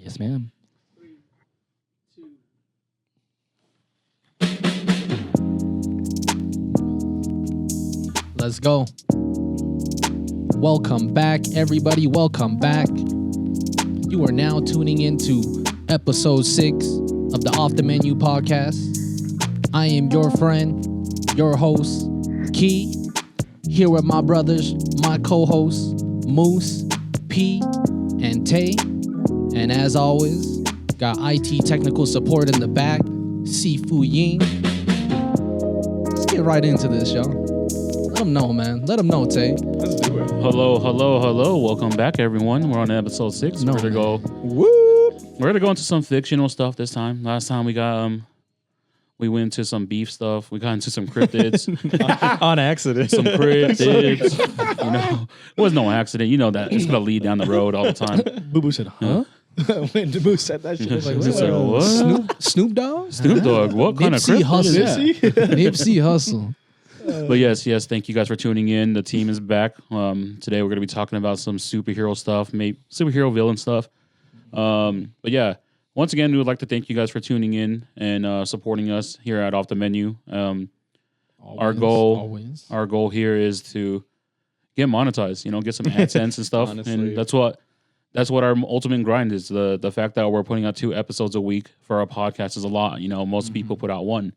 Yes, ma'am. 3, 2. Let's go. Welcome back, everybody. Welcome back. You are now tuning into episode 6 of the Off the Menu podcast. I am your friend, your host, Key, here with my brothers, my co-hosts, Moose, P, and Tay. And as always, got IT technical support in the back, Sifu Ying. Let's get right into this, y'all. Let them know, man. Let them know, Tay. Let's do it. Hello. Welcome back, everyone. We're on episode 6. No, We're gonna go. Woo! We're gonna go into some fictional stuff this time. Last time we got we went into some beef stuff. We got into some cryptids. On accident. Some cryptids. It was no accident. You know that it's gonna lead down the road all the time. Boo Boo said, huh? When Boo said that shit, I was like, He said, what? what? Snoop Dogg? Snoop Dogg. What kind of Nipsey cryptid is Hussle. that? Nipsey Hussle. But yes. Thank you guys for tuning in. The team is back. Today we're gonna be talking about some superhero stuff, maybe superhero villain stuff. But yeah. Once again, we would like to thank you guys for tuning in and supporting us here at Off the Menu. Our goal here is to get monetized. Get some AdSense and stuff. Honestly. And that's what our ultimate grind is. The fact that we're putting out 2 episodes a week for our podcast is a lot. Most people put out 1,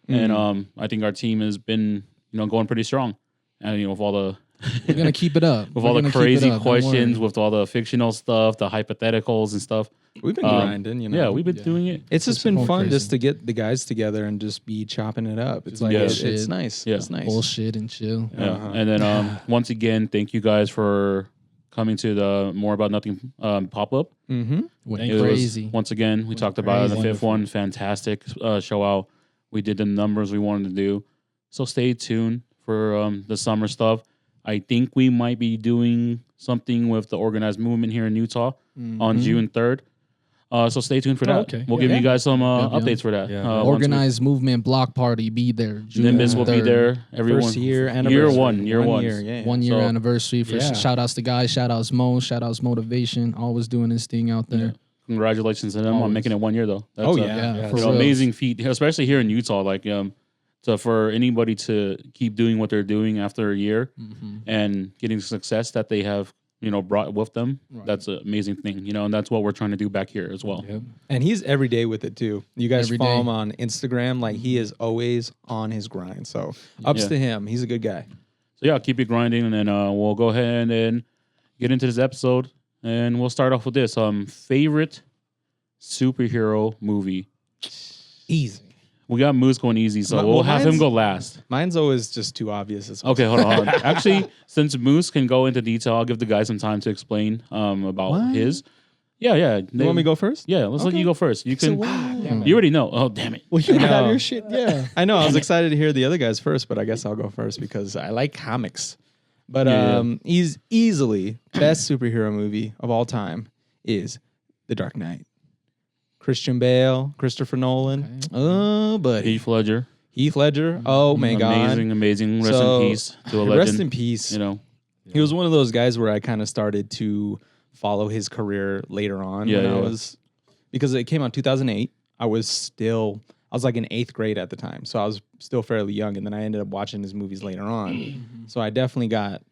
and I think our team has been going pretty strong. And with all the We're going to keep it up. with all the crazy questions, with all the fictional stuff, the hypotheticals and stuff. We've been grinding, Yeah, we've been doing it. It's just been been fun crazy. just to get the guys together and just be chopping it up. It's like, Yeah. it's nice. Yeah. It's nice. Bullshit and chill. Yeah. Uh-huh. And then once again, thank you guys for coming to the More About Nothing pop-up. Mm-hmm. Went It was- crazy. once again, we talked about it in the crazy. 5th one. Fantastic show out. We did the numbers we wanted to do. So stay tuned for the summer stuff. I think we might be doing something with the organized movement here in Utah on June 3rd. So stay tuned for that. okay. We'll give you guys some updates for that. Yeah. Organized movement block party. Be there. June Nimbus will be 3rd. there. Everyone. First year Year anniversary. 1. Year 1. Year, yeah. 1 year So- anniversary for Yeah. shout outs to guys, shout outs Mo, shout outs Motivation, always doing his thing out there. Congratulations to them on Always. making it 1 year though. That's Oh, a- yeah. for you know, real. amazing feat, especially here in Utah. Like, so for anybody to keep doing what they're doing after a year and getting success that they have, brought with them, that's an amazing thing. And that's what we're trying to do back here as well. And he's every day with it too. You guys Every follow day. him on Instagram. Like he is always on his grind. So ups Yeah. to him. He's a good guy. So yeah, keep it grinding, and then we'll go ahead and get into this episode, and we'll start off with this. Favorite superhero movie. Easy. We got Moose going easy, so Well, we'll have him mine's- go last. Mine's always just too obvious. As Okay, hold on. Actually, since Moose can go into detail, I'll give the guys some time to explain about What? his. Yeah. You want me to go first? Yeah, let's let you go first. You can. Damn You already know. Oh, damn it. Well, you got have your your shit. Yeah. I know. I was excited to hear the other guys first, but I guess I'll go first because I like comics. But Yeah. he's easily best superhero movie of all time is The Dark Knight. Christian Bale, Christopher Nolan. Oh, buddy. Heath Ledger. Heath Ledger. Oh my God. Amazing. Rest So, in peace to a legend. Rest in peace. He was one of those guys where I kind of started to follow his career later on because it came out 2008. I was like in 8th grade at the time. So I was still fairly young. And then I ended up watching his movies later on. So I definitely got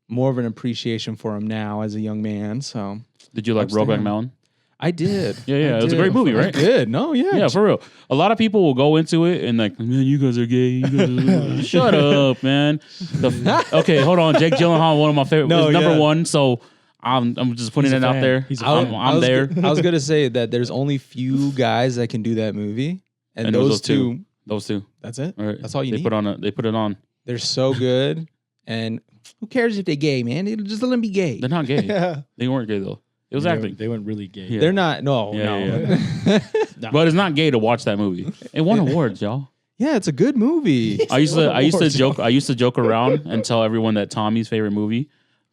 more of an appreciation for him now as a young man. So Did you like Ups to Brokeback him. Mountain? I did. Yeah. I It was a did. great movie, I right? did. No, yeah. Yeah, for real. A lot of people will go into it and like, man, you guys are gay. You guys are... Shut up, man. Okay, hold on. Jake Gyllenhaal, one of my favorite, No, is number yeah. 1. So I'm just putting it out there. I'm there. I was gonna say that there's only few guys that can do that movie, and it was those two. Those two. That's it. All right. That's all you they need. They put it on. They're so good, and who cares if they're gay, man? It'll just let them be gay. They're not gay. Yeah. They weren't gay though. It was acting. They went really gay. Yeah. They're not. No, Yeah, no. But it's not gay to watch that movie. It won awards, y'all. Yeah, it's a good movie. I used to joke around and tell everyone that Tommy's favorite movie.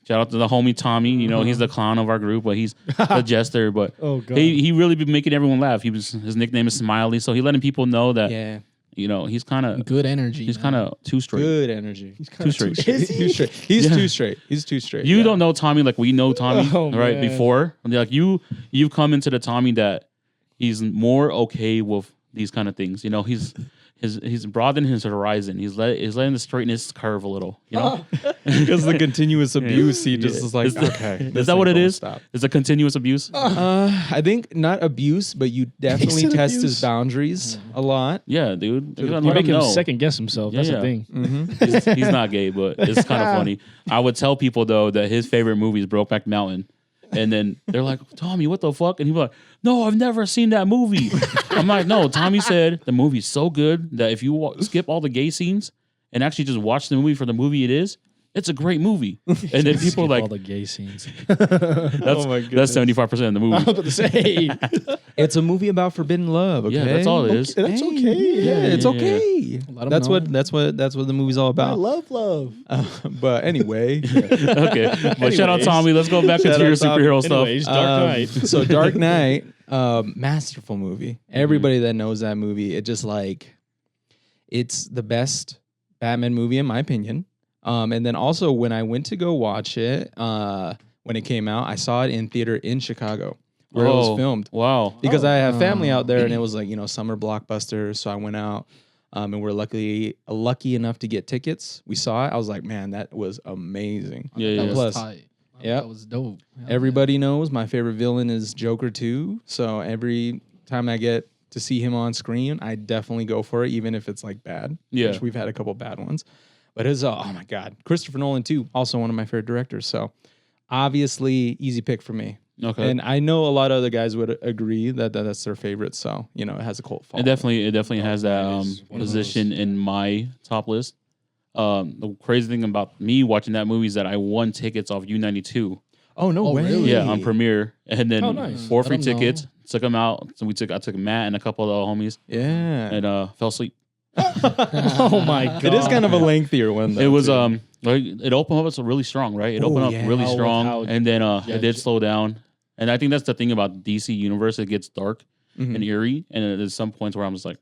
Shout out to the homie Tommy. He's the clown of our group, but he's the jester. But Oh, God. he really been making everyone laugh. His nickname is Smiley, so he letting people know that Yeah. You know, he's kind of good energy. He's kind of too straight. Good energy. He's too straight. He's too straight. He's too straight. You don't know Tommy like we know Tommy, right? Man. Before, like you've come into the Tommy that he's more okay with these kind of things. You know, he's broadened his horizon. He's letting the straightness curve a little. You know, because the continuous abuse, he just is like, Is okay. is that what it is? Stop. Is it continuous abuse? I think not abuse, but you definitely said test his abuse. boundaries a lot. Yeah, dude. You You let make him know. second guess himself. That's Yeah, the thing. He's not gay, but it's kind of funny. I would tell people though that his favorite movie is Brokeback Mountain, and then they're like, "Tommy, what the fuck?" And he'd be like, "No, I've never seen that movie." I'm like, "No, Tommy said the movie's so good that if you skip all the gay scenes and actually just watch the movie for the movie it is, it's a great movie." And then people are like, all the gay scenes. "That's my goodness. that's 75% of the movie." about to say It's a movie about forbidden love. Okay, Yeah, that's all it is. that's okay. Yeah, it's yeah, okay. Let 'em That's know. what the movie's all I about. love. But anyway, Okay, but shout out Anyways. Tommy. Let's go back Shout into your out Tommy. superhero stuff. Anyways, Dark Knight. So Dark Knight, masterful movie. Everybody that knows that movie, it just like, it's the best Batman movie in my opinion. And then also when I went to go watch it, when it came out, I saw it in theater in Chicago where it was filmed. Wow. Because I have family out there, and it was like, you know, summer blockbusters. So I went out, and we're lucky enough to get tickets. We saw it. I was like, man, that was amazing. Yeah, That yeah. was Plus, tight. yep. That was dope. Hell everybody knows my favorite villain is Joker 2. So every time I get to see him on screen, I definitely go for it, even if it's like bad. Yeah. Which we've had a couple bad ones. But it's, oh my God. Christopher Nolan, too, also one of my favorite directors. So obviously, easy pick for me. Okay. And I know a lot of other guys would agree that that's their favorite. So, you know, it has a cult following. It definitely has that is one of position in my top list. The crazy thing about me watching that movie is that I won tickets off U92. Oh, no way. really? Yeah, on Premiere, and then Oh, nice. 4 free I don't know. tickets. Took them out. So I took Matt and a couple of the homies, Yeah. and fell asleep. Oh my god. It is kind of a lengthier one, though. It was too. like it opened up. It's really strong, right? It Oh, opened up yeah. really Oh, strong, how- and then yeah, it did slow down. And I think that's the thing about DC Universe. It gets dark Mhm. and eerie, and there's some points where I'm just like,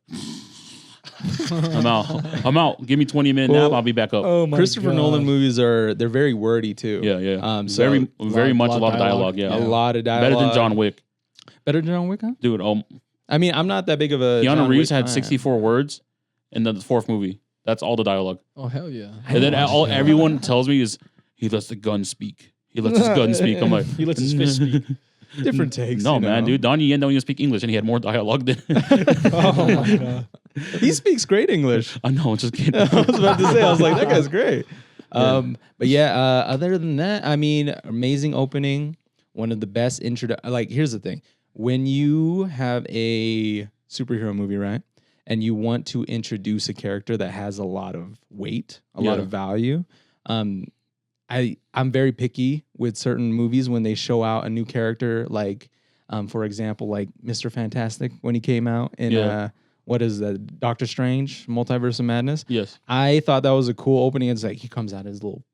I'm out. Give me 20-minute Well, nap. I'll be back up. Oh my Christopher god. Nolan movies they're very wordy, too. Yeah. So very much a lot of dialogue. dialogue. Yeah, a lot of dialogue. better than John Wick, Better than John Wick, huh? dude. I mean, I'm not that big of a Keanu John Reeves Wick had fan. 64 words in the fourth movie. That's all the dialogue. Oh hell yeah. And then everyone tells me is he lets the gun speak. He lets his gun speak. I'm like, He lets his fist speak. Different takes. no, you man, know? dude. Donnie Yen don't even speak English, and he had more dialogue than. Oh my god. He speaks great English. I know, just kidding. I was about to say, I was like, that guy's great. But yeah, other than that, I mean, amazing opening. One of the best intro. Like, here's the thing: when you have a superhero movie, right, and you want to introduce a character that has a lot of weight, a lot Yeah. of value, I'm very picky with certain movies when they show out a new character. Like, for example, like Mr. Fantastic when he came out in Yeah. what is that? Doctor Strange, Multiverse of Madness. Yes. I thought that was a cool opening. It's like he comes out his little,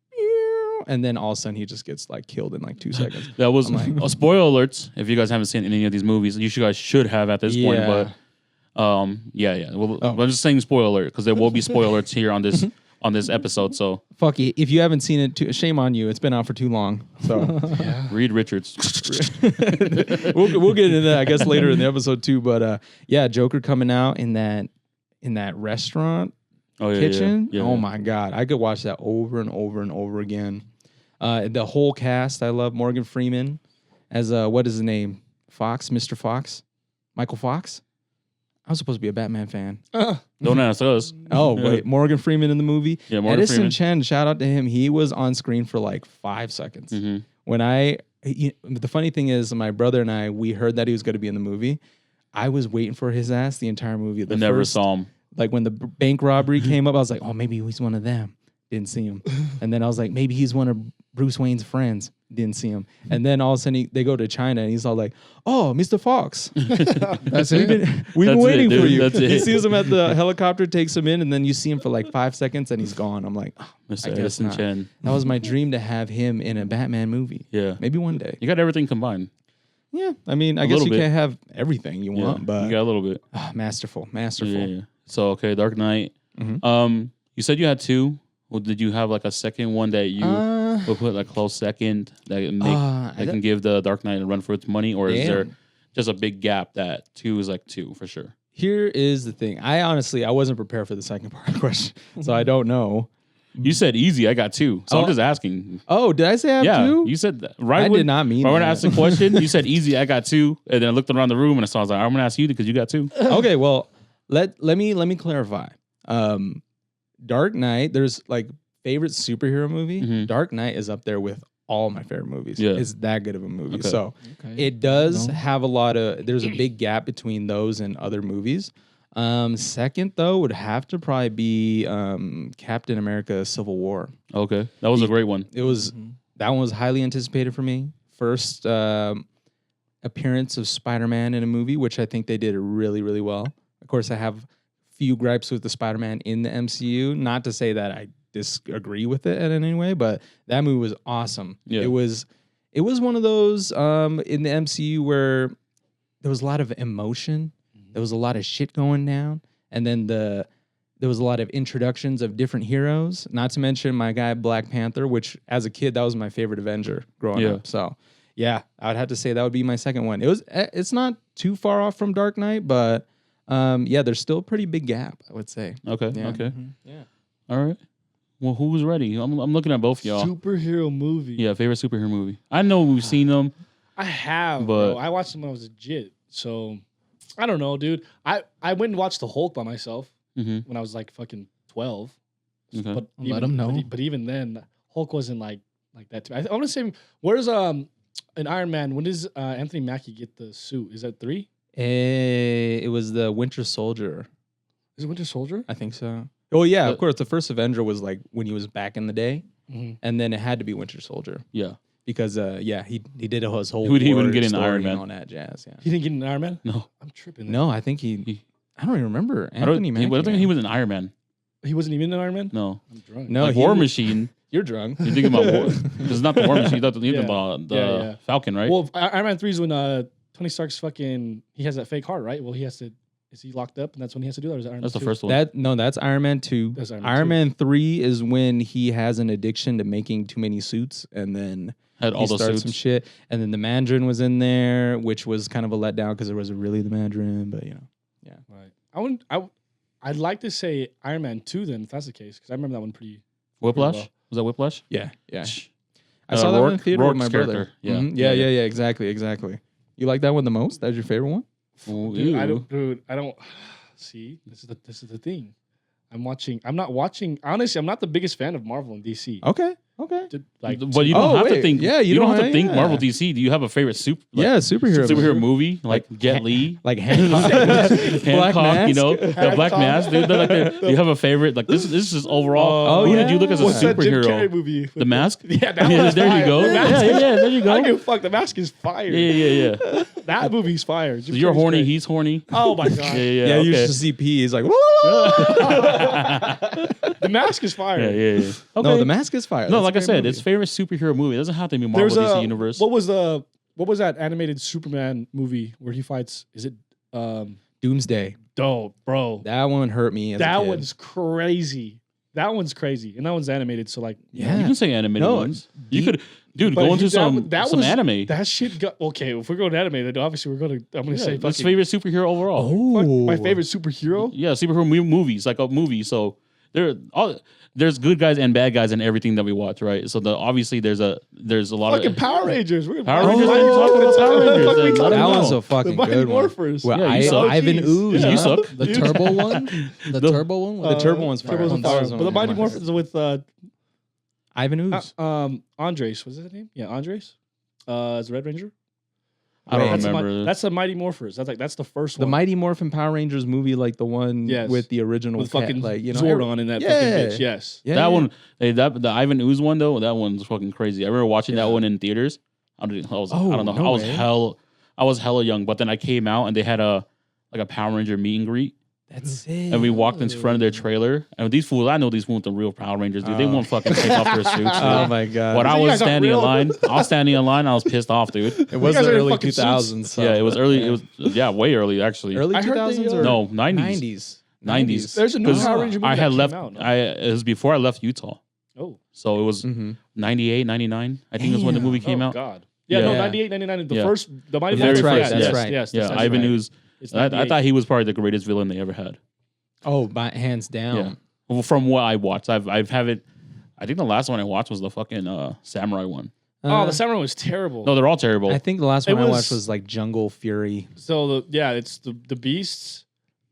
and then all of a sudden he just gets like killed in like 2 seconds. That was I'm like- spoiler alerts. If you guys haven't seen any of these movies, you guys should have at this point. Yeah. But yeah. Well, Oh. I'm just saying spoiler alert because there will be spoiler alerts here on this episode. So Fuck you. If you haven't seen it, shame on you. It's been out for too long. So Reed Richards. we'll get into that, I guess, later in the episode too. But yeah, Joker coming out in that restaurant Oh yeah. kitchen. Yeah. Oh my God, I could watch that over and over and over again. The whole cast, I love Morgan Freeman as what is his name? Fox, Mr. Fox, Michael Fox. I was supposed to be a Batman fan. Don't ask us. Oh wait, Morgan Freeman in the movie. Yeah, Morgan Edison Freeman. Chen, shout out to him. He was on screen for like 5 seconds. Mhm. When the funny thing is, my brother and I, we heard that he was going to be in the movie. I was waiting for his ass the entire movie. I never saw him. Like when the bank robbery came up, I was like, oh, maybe he's one of them. Didn't see him. And then I was like, maybe he's one of Bruce Wayne's friends. Didn't see him. And then all of a sudden they go to China and he's all like, oh, Mr. Fox. That's it. We've been That's waiting it, for dude. you. That's He it. sees him at the helicopter, takes him in, and then you see him for like 5 seconds and he's gone. I'm like, oh, Mr. I guess Edison not. Chen. That was my dream to have him in a Batman movie. Yeah. Maybe one day. You got everything combined. Yeah. I mean, I A guess little you bit. can't have everything you Yeah. want, but you got a little bit. masterful. Yeah. So okay, Dark Knight. You said you had two. Well, did you have like a second one that you would put like close second that can give the Dark Knight a run for its money, or is there just a big gap that two is like two for sure? Here is the thing. I wasn't prepared for the second part of the question, so I don't know. You said easy. I got two, so I'm just asking. Oh, did I say I have two? You said that. Right. I did not mean right that. When I asked the question, you said easy. I got two, and then I looked around the room and I was like, I'm gonna ask you because you got two. Okay, well let me clarify. Dark Knight. There's like favorite superhero movie. Dark Knight is up there with all my favorite movies. Yeah. It's that good of a movie. Okay. So it does have a lot of. There's a big gap between those and other movies. Second though would have to probably be Captain America: Civil War. Okay, that was a great one. It was that one was highly anticipated for me. First appearance of Spider-Man in a movie, which I think they did really, really well. Of course, I have few gripes with the Spider-Man in the MCU. Not to say that I disagree with it in any way, but that movie was awesome. Yeah. It was one of those in the MCU where there was a lot of emotion. There was a lot of shit going down, and then there was a lot of introductions of different heroes. Not to mention my guy Black Panther, which as a kid that was my favorite Avenger growing up. So yeah, I would have to say that would be my second one. It's not too far off from Dark Knight, but there's still a pretty big gap, I would say. Okay. Yeah. Okay. Yeah. All right. Well, who's ready? I'm looking at both y'all. Superhero movie. Yeah, favorite superhero movie. I know we've seen them. I have, but bro. I watched them when I was a jit. So I don't know, dude. I went and watched the Hulk by myself when I was like fucking 12. Okay. But Let them know. But even then, Hulk wasn't like that. Too. I want to say, where's an Iron Man? When does Anthony Mackie get the suit? Is that 3? It was the Winter Soldier. Is it Winter Soldier? I think so. Oh yeah, of course. The first Avenger was like when he was back in the day, and then it had to be Winter Soldier. Yeah, because he did his whole. He wouldn't get in Iron Man on that jazz. Yeah, he didn't get in Iron Man. No, I'm tripping. No, I think he. I don't even remember. I don't think he was in Iron Man. He wasn't even in Iron Man. No, I'm drunk. No, like War Machine. You're drunk. You're thinking about War. It's not the War Machine. You're thinking about the Falcon, right? Well, Iron Man 3 is when Tony Stark's he has that fake heart, right? Well, is he locked up, and that's when he has to do that? Or is that Iron that's Man the 2? first one. That's Iron Man 2. That's Iron Man 3 is when he has an addiction to making too many suits, and then had all those suits. Some shit. And then the Mandarin was in there, which was kind of a letdown because there wasn't really the Mandarin, but Right. I'd like to say Iron Man 2 then, if that's the case, because I remember that one pretty. Whiplash? Well. Was that Whiplash? Yeah. I saw that one in the theater with my brother. Character. Yeah. Mm-hmm. Yeah. Exactly. You like that one the most? That was your favorite one? Dude, I don't. See, this is the thing. I'm not watching. Honestly, I'm not the biggest fan of Marvel and DC. Okay. But you don't have to think. Yeah, you don't have to think Marvel, DC. Do you have a favorite superhero movie like Jet Li, like Hancock, Hancock? You know, the Black Mask. Dude, do you have a favorite? Like this is overall. Who did you look as a superhero? That Jim Carrey movie? The Mask. Yeah, there you go. Yeah, there you go. I don't give a fuck. The Mask is fire. Yeah. That movie's fire. So you're horny. He's horny. Oh my god. Yeah. You used to see P. He's like, The Mask is fire. Yeah. Okay. No, The Mask is fire. No, like I said, it's favorite superhero movie. It doesn't have to be Marvel DC universe. What was that animated Superman movie where he fights? Is it Doomsday? Dope, bro. That one hurt me. That one's crazy. That one's crazy, and that one's animated. So like, you can say animated ones. You could, dude, go into some anime. That shit got okay. If we're going to anime, then obviously we're going to. I'm going to say what's favorite superhero overall. My favorite superhero. Yeah, superhero movies, like a movie. So there's good guys and bad guys in everything that we watch, right? So obviously there's a lot fucking of Power Rangers. Power Rangers. What are you talking about? Power Rangers. That one's a fucking good one. Well, Ivan Ooze. You suck. The turbo one. The turbo one. The turbo one's fire. But the Mighty Morphers with Ivan Ooze. Andres. Was that his name? Yeah, Andres. As the Red Ranger. I don't remember. That's the Mighty Morphers. That's the first one. The Mighty Morphin Power Rangers movie, like the one with the original with fucking Zordon in that fucking bitch. Yes. Yeah, that one. Hey, the Ivan Ooze one though. That one's fucking crazy. I remember watching that one in theaters. I don't know. I was hella young, but then I came out and they had a Power Ranger meet and greet. That's it. And we walked in front of their trailer, and these fools, I know these fools, the real Power Rangers, dude. They won't fucking take off their suits. Oh my god! But I was standing in line. I was pissed off, dude. It was the early 2000s. So. Yeah, it was early. It was way early actually. Early 2000s or no 90s. 90s. There's a new 'Cause Power Ranger movie I that had came left. out, no? It was before I left Utah, Oh. so it was 98, 99. I think is when the movie came out. God. Yeah, Yeah. no, 98, 99. The Yeah. first, the Mighty Very Morphin first, Power. yes. right. Yes, Yeah, that's Ivan right. Ooze. It's I 98. thought he was probably the greatest villain they ever had. Oh, by hands down. Yeah. Well, from what I watched, I've haven't. I think the last one I watched was the fucking samurai one. Oh, the samurai was terrible. No, they're all terrible. I think the last It one I was- watched was like Jungle Fury. So it's the beasts.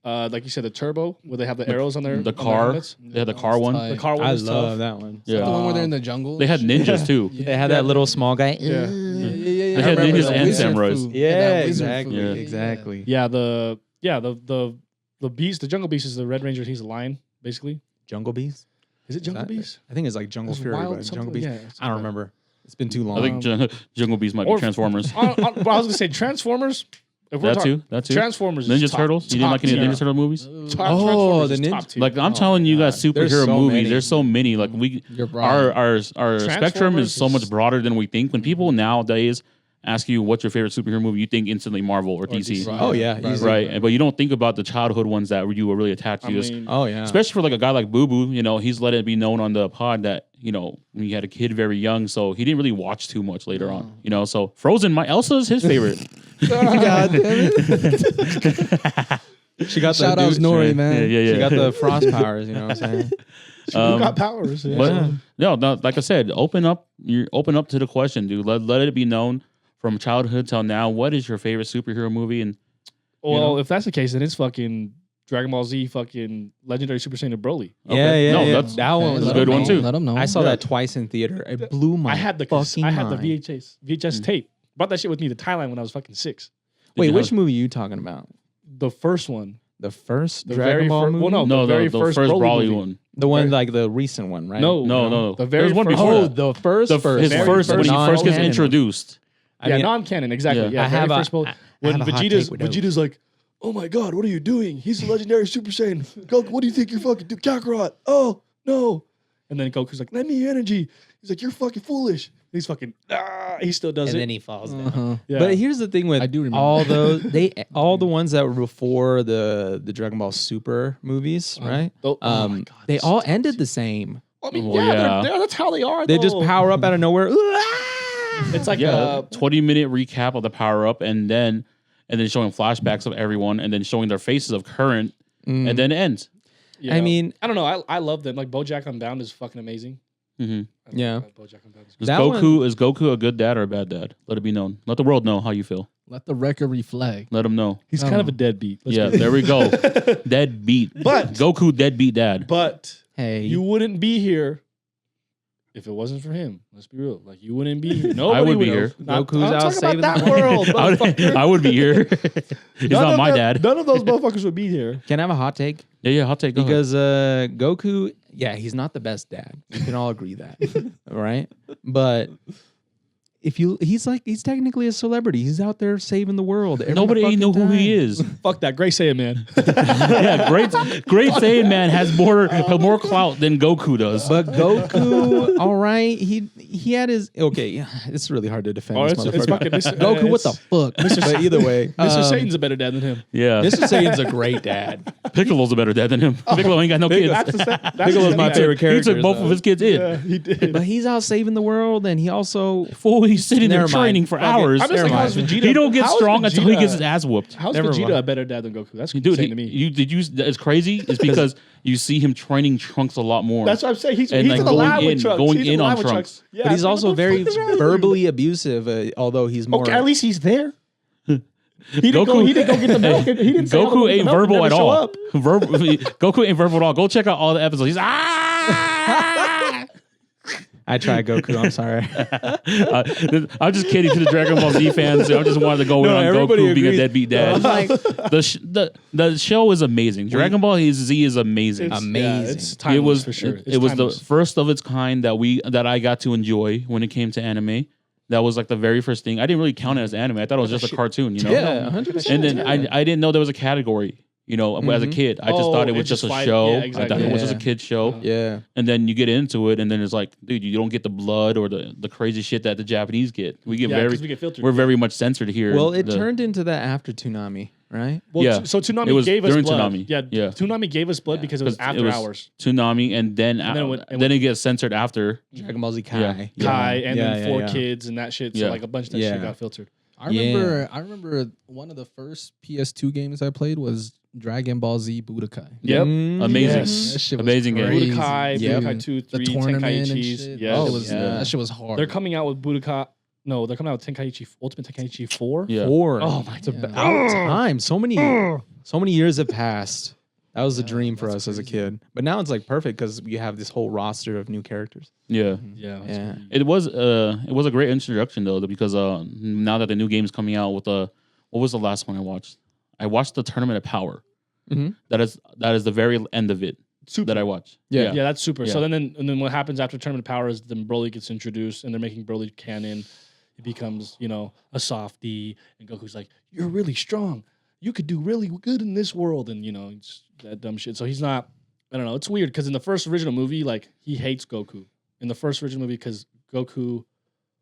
Like you said, the turbo where they have the arrows on their the on their car. helmets. They had the car one. tight. The car one I was love tough. that one. Yeah. The one where they're in the jungle. They had ninjas too. They had that little small guy. Yeah. Yeah. They had ninjas and samurais. Yeah, that wizard exactly. food. Exactly. Yeah, the beast, the jungle beast is the Red Ranger. He's a lion, basically. Jungle Beast? Is it Jungle that- Beast? I think it's like Jungle It's Fury, wild but something- Jungle Beast. yeah, it's I don't okay. remember. It's been too long. I think Jungle Beast might be or- Transformers. Well, I was gonna say Transformers. If we're That talking- too. That too. Transformers. Ninja is top, Turtles. You didn't like any tier. Ninja Turtle movies? Transformers the is ninja- top tier. Like I'm telling you guys, There's superhero so movies. many. There's so many. Like You're right. our spectrum is so Transformers much is- broader than we think. When people nowadays ask you what's your favorite superhero movie, you think instantly Marvel or DC, DC. Oh, yeah. easy. right? But you don't think about the childhood ones that you were really attached to. I Just- mean, Oh, yeah. Especially for like a guy like Boo Boo, he's let it be known on the pod that when he had a kid very young, so he didn't really watch too much later on. So Frozen, Elsa is his favorite. God damn it. She got Shout the out dude- Nori, man. Yeah. She got the frost powers, you know what I'm saying? who got powers? Yeah. But no, like I said, open up to the question, dude. Let it be known from childhood till now. What is your favorite superhero movie? And Well, if that's the case, then it's fucking Dragon Ball Z, fucking Legendary Super Saiyan Broly. Okay. No, that's- that one was that's a Let good 'em one know. too. Let them know. I saw that twice in theater. It blew my I had the fucking mind. VHS tape. Brought that shit with me to Thailand when I was fucking 6. Wait, you which have- movie are you talking about? The first one. The first The Dragon very Ball fir- movie? well, no. No, the very the first first Broly Broly movie. one. The one very- like the recent one, right? No. The very There's one first before Oh, that. the first His one. first when he first gets Non-canon. introduced. I yeah, mean, non-canon, exactly. Yeah. Yeah, I very have a- first Broly. I When have a hot Vegeta's take with those. Vegeta's like, "Oh my god, what are you doing? He's a legendary Super Saiyan. Goku, what do you think you're fucking doing? Kakarot. Oh no!" And then Goku's like, "Lend me your energy." He's like, "You're fucking foolish." He's fucking. He still does and it. then he falls down. Uh-huh. Yeah. But here's the thing with I do remember. all those all the ones that were before the Dragon Ball Super movies, right? Oh my God, they that's all so ended the same. I mean, Well, yeah, yeah. that's how they are. They just though. power up out of nowhere. It's like Yeah, 20-minute recap of the power up, and then showing flashbacks of everyone, and then showing their faces of current, and then it ends. yeah. I mean, I don't know. I love them. Like BoJack Unbound is fucking amazing. Mm-hmm. I love Yeah. BoJack Unbound. Is That Goku a good dad or a bad dad? Let it be known. Let the world know how you feel. Let the record reflect. Let them know. He's I kind don't of a deadbeat. Let's Yeah, be- there we go. Deadbeat. But- Goku deadbeat dad. But hey, you wouldn't be here if it wasn't for him. Let's be real. Like you wouldn't be here. Nobody would be have. here. Goku's I'm out talking saving about the that world. world. I would, motherfucker. I would be here. He's None not of my them- dad. None of those motherfuckers would be here. can I have a hot take? Yeah, I'll take. Go ahead. Because Goku, yeah, he's not the best dad. We can all agree that, right? But he's technically a celebrity. He's out there saving the world. every Nobody fucking know who he time. is. Fuck that. Great Saiyan man. Yeah, great Saiyan man has more clout than Goku does. But Goku, all right, he had his okay. Yeah, it's really hard to defend Oh, this it's motherfucker. fucking Goku, what the fuck? But either way, Mr. Satan's a better dad than him. Yeah, Mr. Satan's a great dad. Piccolo's a better dad than him. Piccolo ain't got no kids. Piccolo's my favorite He character. took both of his kids in. Yeah, he did. But he's out saving the world, and he also Fool, he's sitting there Never mind. training for Fuck it. hours. I'm just like, Never how's mind. Vegeta? He don't get how's strong until he Vegeta- gets his ass whooped. How's Never Vegeta mind. a better dad than Goku? That's Dude, insane to me. it's crazy. It's because you see him training Trunks a lot more. That's what I'm saying. He's And, like, in the going line in- with Trunks. going He's in the on line with Trunks. Yeah, but he's like, also what the very fuck is wrong with you? verbally abusive, although he's more. Okay, at least he's there. He didn't, Goku- he didn't go get the milk. He didn't say, "I'm gonna Goku get the ain't milk," and verbal never at show all. up. Goku ain't verbal at all. Go check out all the episodes. He's I tried Goku. I'm sorry. I'm just kidding to the Dragon Ball Z fans. I just wanted to go in No, on everybody Goku being a agrees. deadbeat dad. I'm like, the show is amazing. Dragon Ball Z is amazing. Amazing. Yeah, it's It timeless was for sure. It was the first of its kind that I got to enjoy when it came to anime. That was like the very first thing. I didn't really count it as anime. I thought it was just a cartoon, yeah, 100%. And then I didn't know there was a category. As a kid, I just thought it was just a show. Yeah, I exactly. thought it was just a Yeah. kid's show. Yeah. And then you get into it, and then it's like, dude, you don't get the blood or the crazy shit that the Japanese get. We get Yeah, 'cause we get filtered. we're very much censored here. Well, it turned into that after Toonami, right? Well, Yeah. So Toonami It was gave us during blood. Toonami. Yeah, Yeah. Toonami gave us blood because it was 'Cause after hours. Toonami, and then then it gets censored after. Dragon Ball Z Kai. Yeah. Kai and Yeah, then yeah, 4 yeah. kids and that shit. So Yeah. like a bunch of that Yeah. shit got filtered. I remember one of the first PS2 games I played was Dragon Ball Z Budokai. Yep. Amazing. Yes. That shit was Amazing game. crazy. Budokai, Yep. Budokai 2, The 3, tournament and Tenkaichis. shit. Yes. That was that shit was hard. They're coming out with Budokai. No, they're coming out with Tenkaichi Ultimate Tenkaichi 4. Yeah. 4. Oh my It's god. about time. So many years have passed. That was a dream for us as a kid. But now it's like perfect because we have this whole roster of new characters. Yeah. Yeah. that's Yeah. crazy. It was a great introduction though, because now that the new game's coming out with what was the last one I watched? I watched the Tournament of Power. Mhm. That is the very end of it that I watched. Yeah. Yeah, that's super. Yeah. So then what happens after Tournament of Power is then Broly gets introduced and they're making Broly canon. He becomes, a softie, and Goku's like, "You're really strong. You could do really good in this world," and it's that dumb shit. So he's not. I don't know. It's weird because in the first original movie, like he hates Goku in the first original movie because Goku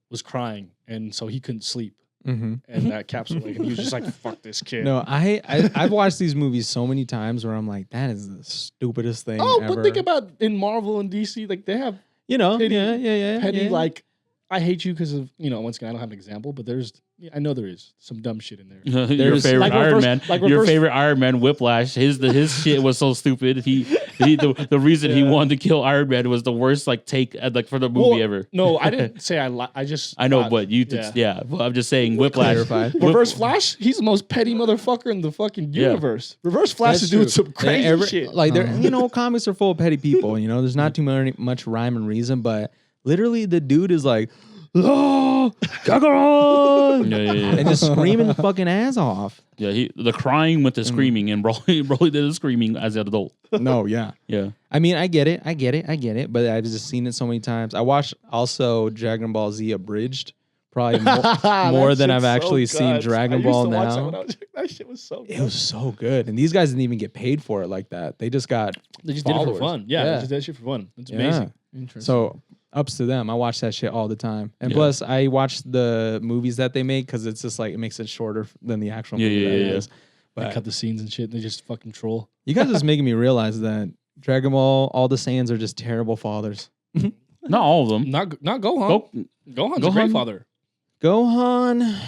was crying and so he couldn't sleep, Mm-hmm. and that capsule like, and he was just like, "Fuck this kid." No, I've watched these movies so many times where I'm like, that is the stupidest thing ever. But think about in Marvel and DC, like they have petty, petty like. I hate you because of once again I don't have an example, but I know there is some dumb shit in there. Your There's- favorite like Iron reverse- Man, like your reverse- favorite Iron Man, Whiplash. His shit was so stupid. The reason he wanted to kill Iron Man was the worst take for the movie Well, ever. No, I didn't say I just I know, thought- but you did. Yeah, well, I'm just saying Whiplash. Clarified. Reverse Flash, he's the most petty motherfucker in the fucking Yeah. universe. Reverse Flash That's is doing true. some crazy shit. Like they're comics are full of petty people. There's not too much rhyme and reason, but literally the dude is like, "Oh, Kakarot!" Yeah. and just screaming the fucking ass off. Yeah, the crying with the screaming, and Broly did the screaming as an adult. No, yeah. Yeah, I mean, I get it, but I've just seen it so many times. I watched also Dragon Ball Z abridged, probably more than I've actually seen Dragon Ball now. That shit was so good. It was so good, and these guys didn't even get paid for it like that. They just got They just did it followers. for fun. Yeah, Yeah. they just did that shit for fun. It's yeah. amazing. Interesting. So ups to them. I watch that shit all the time, and Yeah. plus I watch the movies that they make because it's just like it makes it shorter than the actual Yeah, movie. yeah, that it yeah. is. They But cut the scenes and shit. And they just fucking troll. you guys just making me realize that Dragon Ball, all the Saiyans are just terrible fathers. not all of them. Not Gohan. Go, Gohan's a great Gohan- father. Gohan.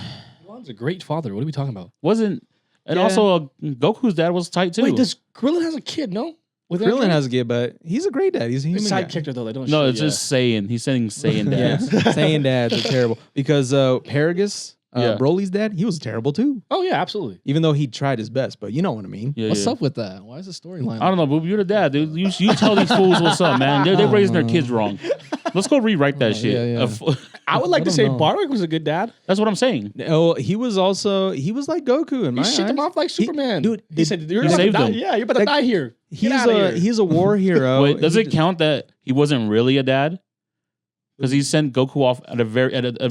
Gohan's a great father. What are we talking about? wasn't, and Yeah. also Goku's dad was tight too. Wait, does Krillin has a kid? No, with Krillin Android? has a kid, but he's a great dad. He's a human side guy. character though. They don't. no, show it's yet. just saying. He's saying Yeah, dads. Saiyan dads are terrible because Paragus, Yeah. Broly's dad, he was terrible too. Oh yeah, absolutely. Even though he tried his best, but you know what I mean. Yeah, What's yeah. up with that? Why is the storyline? I don't know, but you're the dad, dude. You tell these fools what's up, man. They're raising their kids wrong. Let's go rewrite that shit. yeah. I would like to don't say know. Bardock was a good dad. That's what I'm saying. Oh, he was like Goku in my He shit him eyes. off like Superman. dude, he said, "You're he about to saved die. him. Yeah, you're about to Like, die here. Get He's out of here." he's a war hero. Wait, does He it count that he wasn't really a dad? Because he sent Goku off at an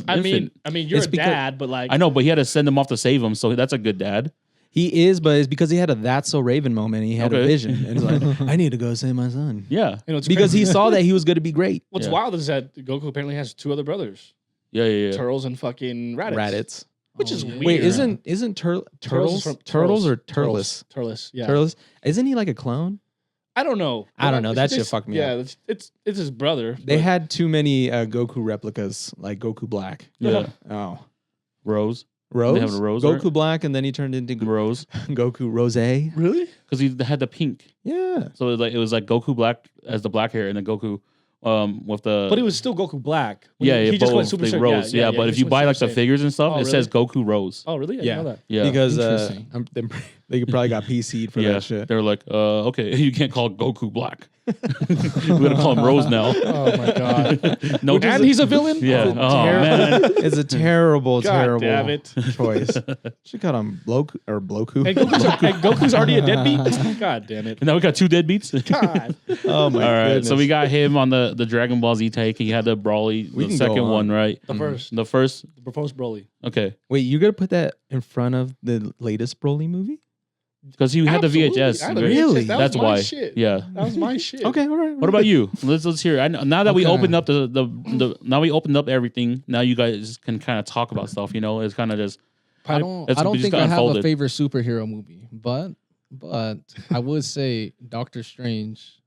I infant. mean, you're It's a because- dad, but like, I know, but he had to send him off to save him, so that's a good dad. He is, but it's because he had a "That's So Raven" moment. He had a Okay. vision, and he's like, "I need to go save my son," Yeah, it's because crazy. he saw that he was going to be great. What's Yeah. wild is that Goku apparently has 2 other brothers, yeah. Turtles and fucking Raditz. Raditz. Which is Oh, yeah. weird. Wait, isn't Turtles from- Turtles or Turles? Turles, yeah. Turles? Isn't he like a clone? I don't know. I don't know. But That it's- shit fucked me Yeah, up. it's his brother. They but- had too many Goku replicas, like Goku Black. Yeah. Oh, Rose, Rose. They have a Rose, Goku right? Black, and then he turned into Rose, Goku Rose. really. because he had the pink. Yeah. So it was like Goku Black as the black hair, and then Goku with the. But it was still Goku Black. When yeah, he just went both. Super They Saiyan. Rose. Yeah, but he if you just buy went like Super the Saiyan. figures and stuff, Oh, it says really? Goku Rose. Oh, really? I Yeah. didn't know that. Yeah, Because Interesting. they probably got PC'd for yeah. that shit. They're like, okay, you can't call Goku Black. We're gonna call him Rose now. Oh my god. No, And he's a villain. yeah. It's a Oh terrible- man. It's a terrible, God terrible damn it. choice. Should call him Bloku or Bloku. And Goku's already a deadbeat. God damn it. And now we got 2 deadbeats. God. Oh my All right, goodness. so we got him on the Dragon Ball Z take. He had the Broly, We the can go second on. one, right? The first. The first. The proposed Broly. Okay, Wait, you're gonna put that in front of the latest Broly movie? because he had the Absolutely. VHS. I had the right? Really? VHS. That That's was my why. shit. Yeah. That was my shit. Okay, all right. What about you? Let's hear. I know, now that we Okay. opened up the now we opened up everything. Now you guys can kind of talk about stuff. You know, it's kind of just I don't It's just think got I have unfolded. a favorite superhero movie, but I would say Doctor Strange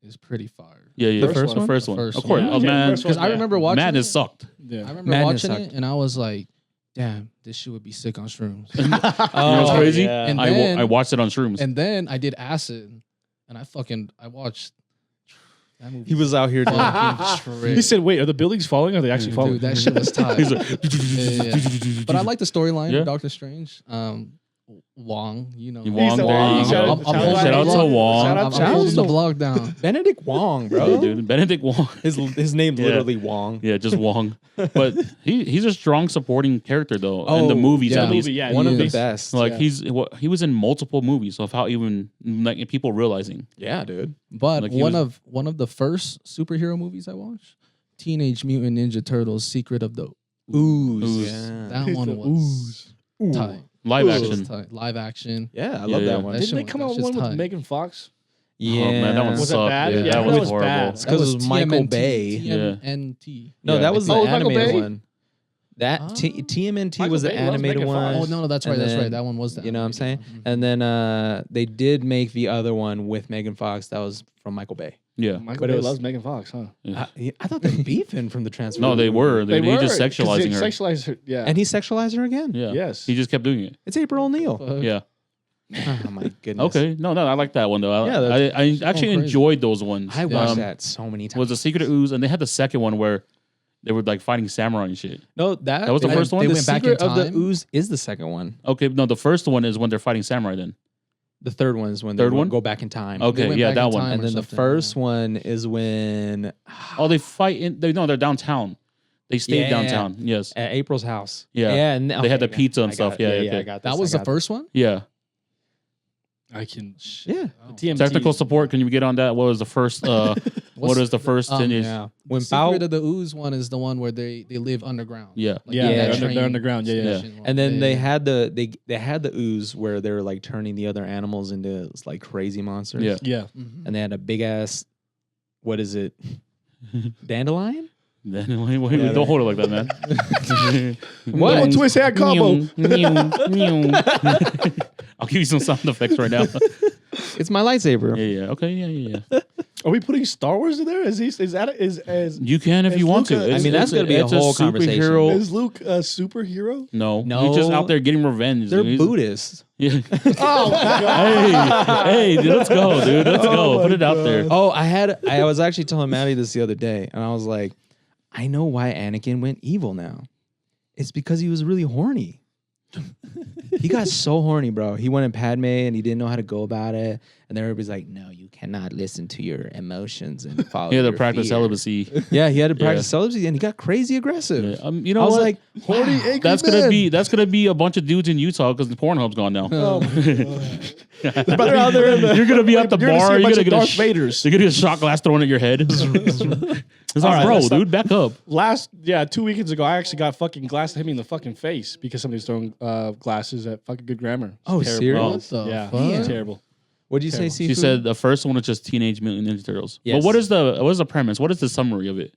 is pretty fire. Yeah. The first one? First one. The first Of course. one. Oh, Yeah, man. first one. Because I remember watching Madness it. sucked. Yeah. I remember Madness watching sucked. it, and I was like, "Damn, this shit would be sick on shrooms." You know what's crazy? yeah. And I then- watched it on shrooms. And then I did acid, and I watched that movie. He was out here doing fucking He said, "Wait, are the buildings falling? Or are they actually falling?" dude, that shit was tight. He's like, Yeah. But I like the storyline Yeah. of Doctor Strange. Wong, you know. Wong, said there Wong. you Shout go. out- I'm shout holding out the to blog- Wong. Shout out I'm to holding the Wong. blog down. Benedict Wong, Yeah, bro. dude. Benedict Wong. His name's Yeah. literally Wong. Yeah, just Wong. But he's a strong supporting character though in the Oh, movies yeah. at least. Yeah, One of he the is. best. Like Yeah. he was in multiple movies without even like people realizing. Yeah, dude. But Like, he one was- of the first superhero movies I watched, Teenage Mutant Ninja Turtles: Secret of the Ooze. Ooze. Yeah. That He's one the was tight. Live Ooh. action. Tight. Live action. Yeah, I Yeah, love yeah. that one. That Didn't they shit come was- out with that one shit's with tight. Megan Fox? Yeah. Oh, man, that one Was it sucked. bad? Yeah, Yeah, that that was was horrible. bad. Because it was Michael Bay. TMNT. No, Yeah. that was the Oh, Michael animated Bay? one. That TMNT Michael was the Bay loves animated Megan Fox. one. Oh no, that's right. And That's right. then- That one was the You know what I'm saying? animated one. And then they did make the other one with Megan Fox. That was from Michael Bay. Yeah. Michael But it Bay was- loves Megan Fox, huh? Yeah. I thought they were beefing from the Transformers. No, they were. They were, just 'cause sexualizing they her. Sexualized her. Yeah. And he sexualized her again. Yeah. Yes. He just kept doing it. It's April O'Neil. Fuck. Yeah. Oh my goodness. Okay. No, I like that one though. Yeah, I actually crazy. enjoyed those ones. I watched that so many times. Was the Secret of Ooze, and they had the second one where they were like fighting samurai and shit. No, that was the they- first one? The They went back in Secret of the time? Ooze is the second one. Okay, no, the first one is when they're fighting samurai. Then The third one is when Third they one? go back in time. okay, went yeah, back that in one. time. And or then the something, first yeah. one is when Oh, they fight in. They're downtown. They stayed Yeah. downtown. Yes. at April's house. Yeah. and They had the I got- pizza and I stuff. got- Yeah, I okay. got That this, was I the got first one. Yeah. I can. this. Yeah. TMT. Technical support. Can you get on that? What was the first? What was the first teenage? Yeah. The When Secret Bao, of the Ooze one is the one where they live underground. Yeah. Like, Yeah, Yeah. they're underground. Yeah, yeah. Yeah. station. and then Yeah, they yeah. had they had the ooze where they were like turning the other animals into like crazy monsters. Yeah. Yeah. Mhm. And they had a big ass, what is it? Dandelion? Then wait, don't hold it like that, man. What? Oh, twist hand combo. I'll give you some sound effects right now. It's my lightsaber. Yeah. Okay. Yeah. Are we putting Star Wars in there? Is You can if Is you want Luke to. a- I mean, that's gonna be a it's whole conversation. superhero. Luke a superhero? No, No. he's just out there getting revenge. They're dude. He's- Buddhists. Yeah. Oh my god! hey, dude, let's go, dude. Let's go. my Put it out there. God. Oh, I was actually telling Maddie this the other day, and I was like, I know why Anakin went evil now. It's because he was really horny. He got so horny, bro. He went in Padme and he didn't know how to go about it. And then everybody's like, no, you cannot listen to your emotions and follow He had to your practice fear." celibacy. Yeah, he had to Yeah. practice celibacy and he got crazy aggressive. Yeah. You know I was what? like, Horny wow. angry that's gonna be a bunch of dudes in Utah because the Pornhub's gone now. Oh my god! They're out there in the- You're gonna be at the You're gonna see bar. a You're bunch gonna of get a Darth Vaders. You're gonna get a shot glass thrown at your head. It's like, right, bro, let's dude, back up. 2 weekends ago, I actually got fucking glass hit me in the fucking face because somebody was throwing glasses at fucking Good Grammar. It's Oh, terrible. serious? What the Yeah, fuck? it's terrible. What'd you say, Terrible. Seafood? She said the first one was just Teenage Mutant Ninja Turtles. Yes. But what is the premise? What is the summary of it?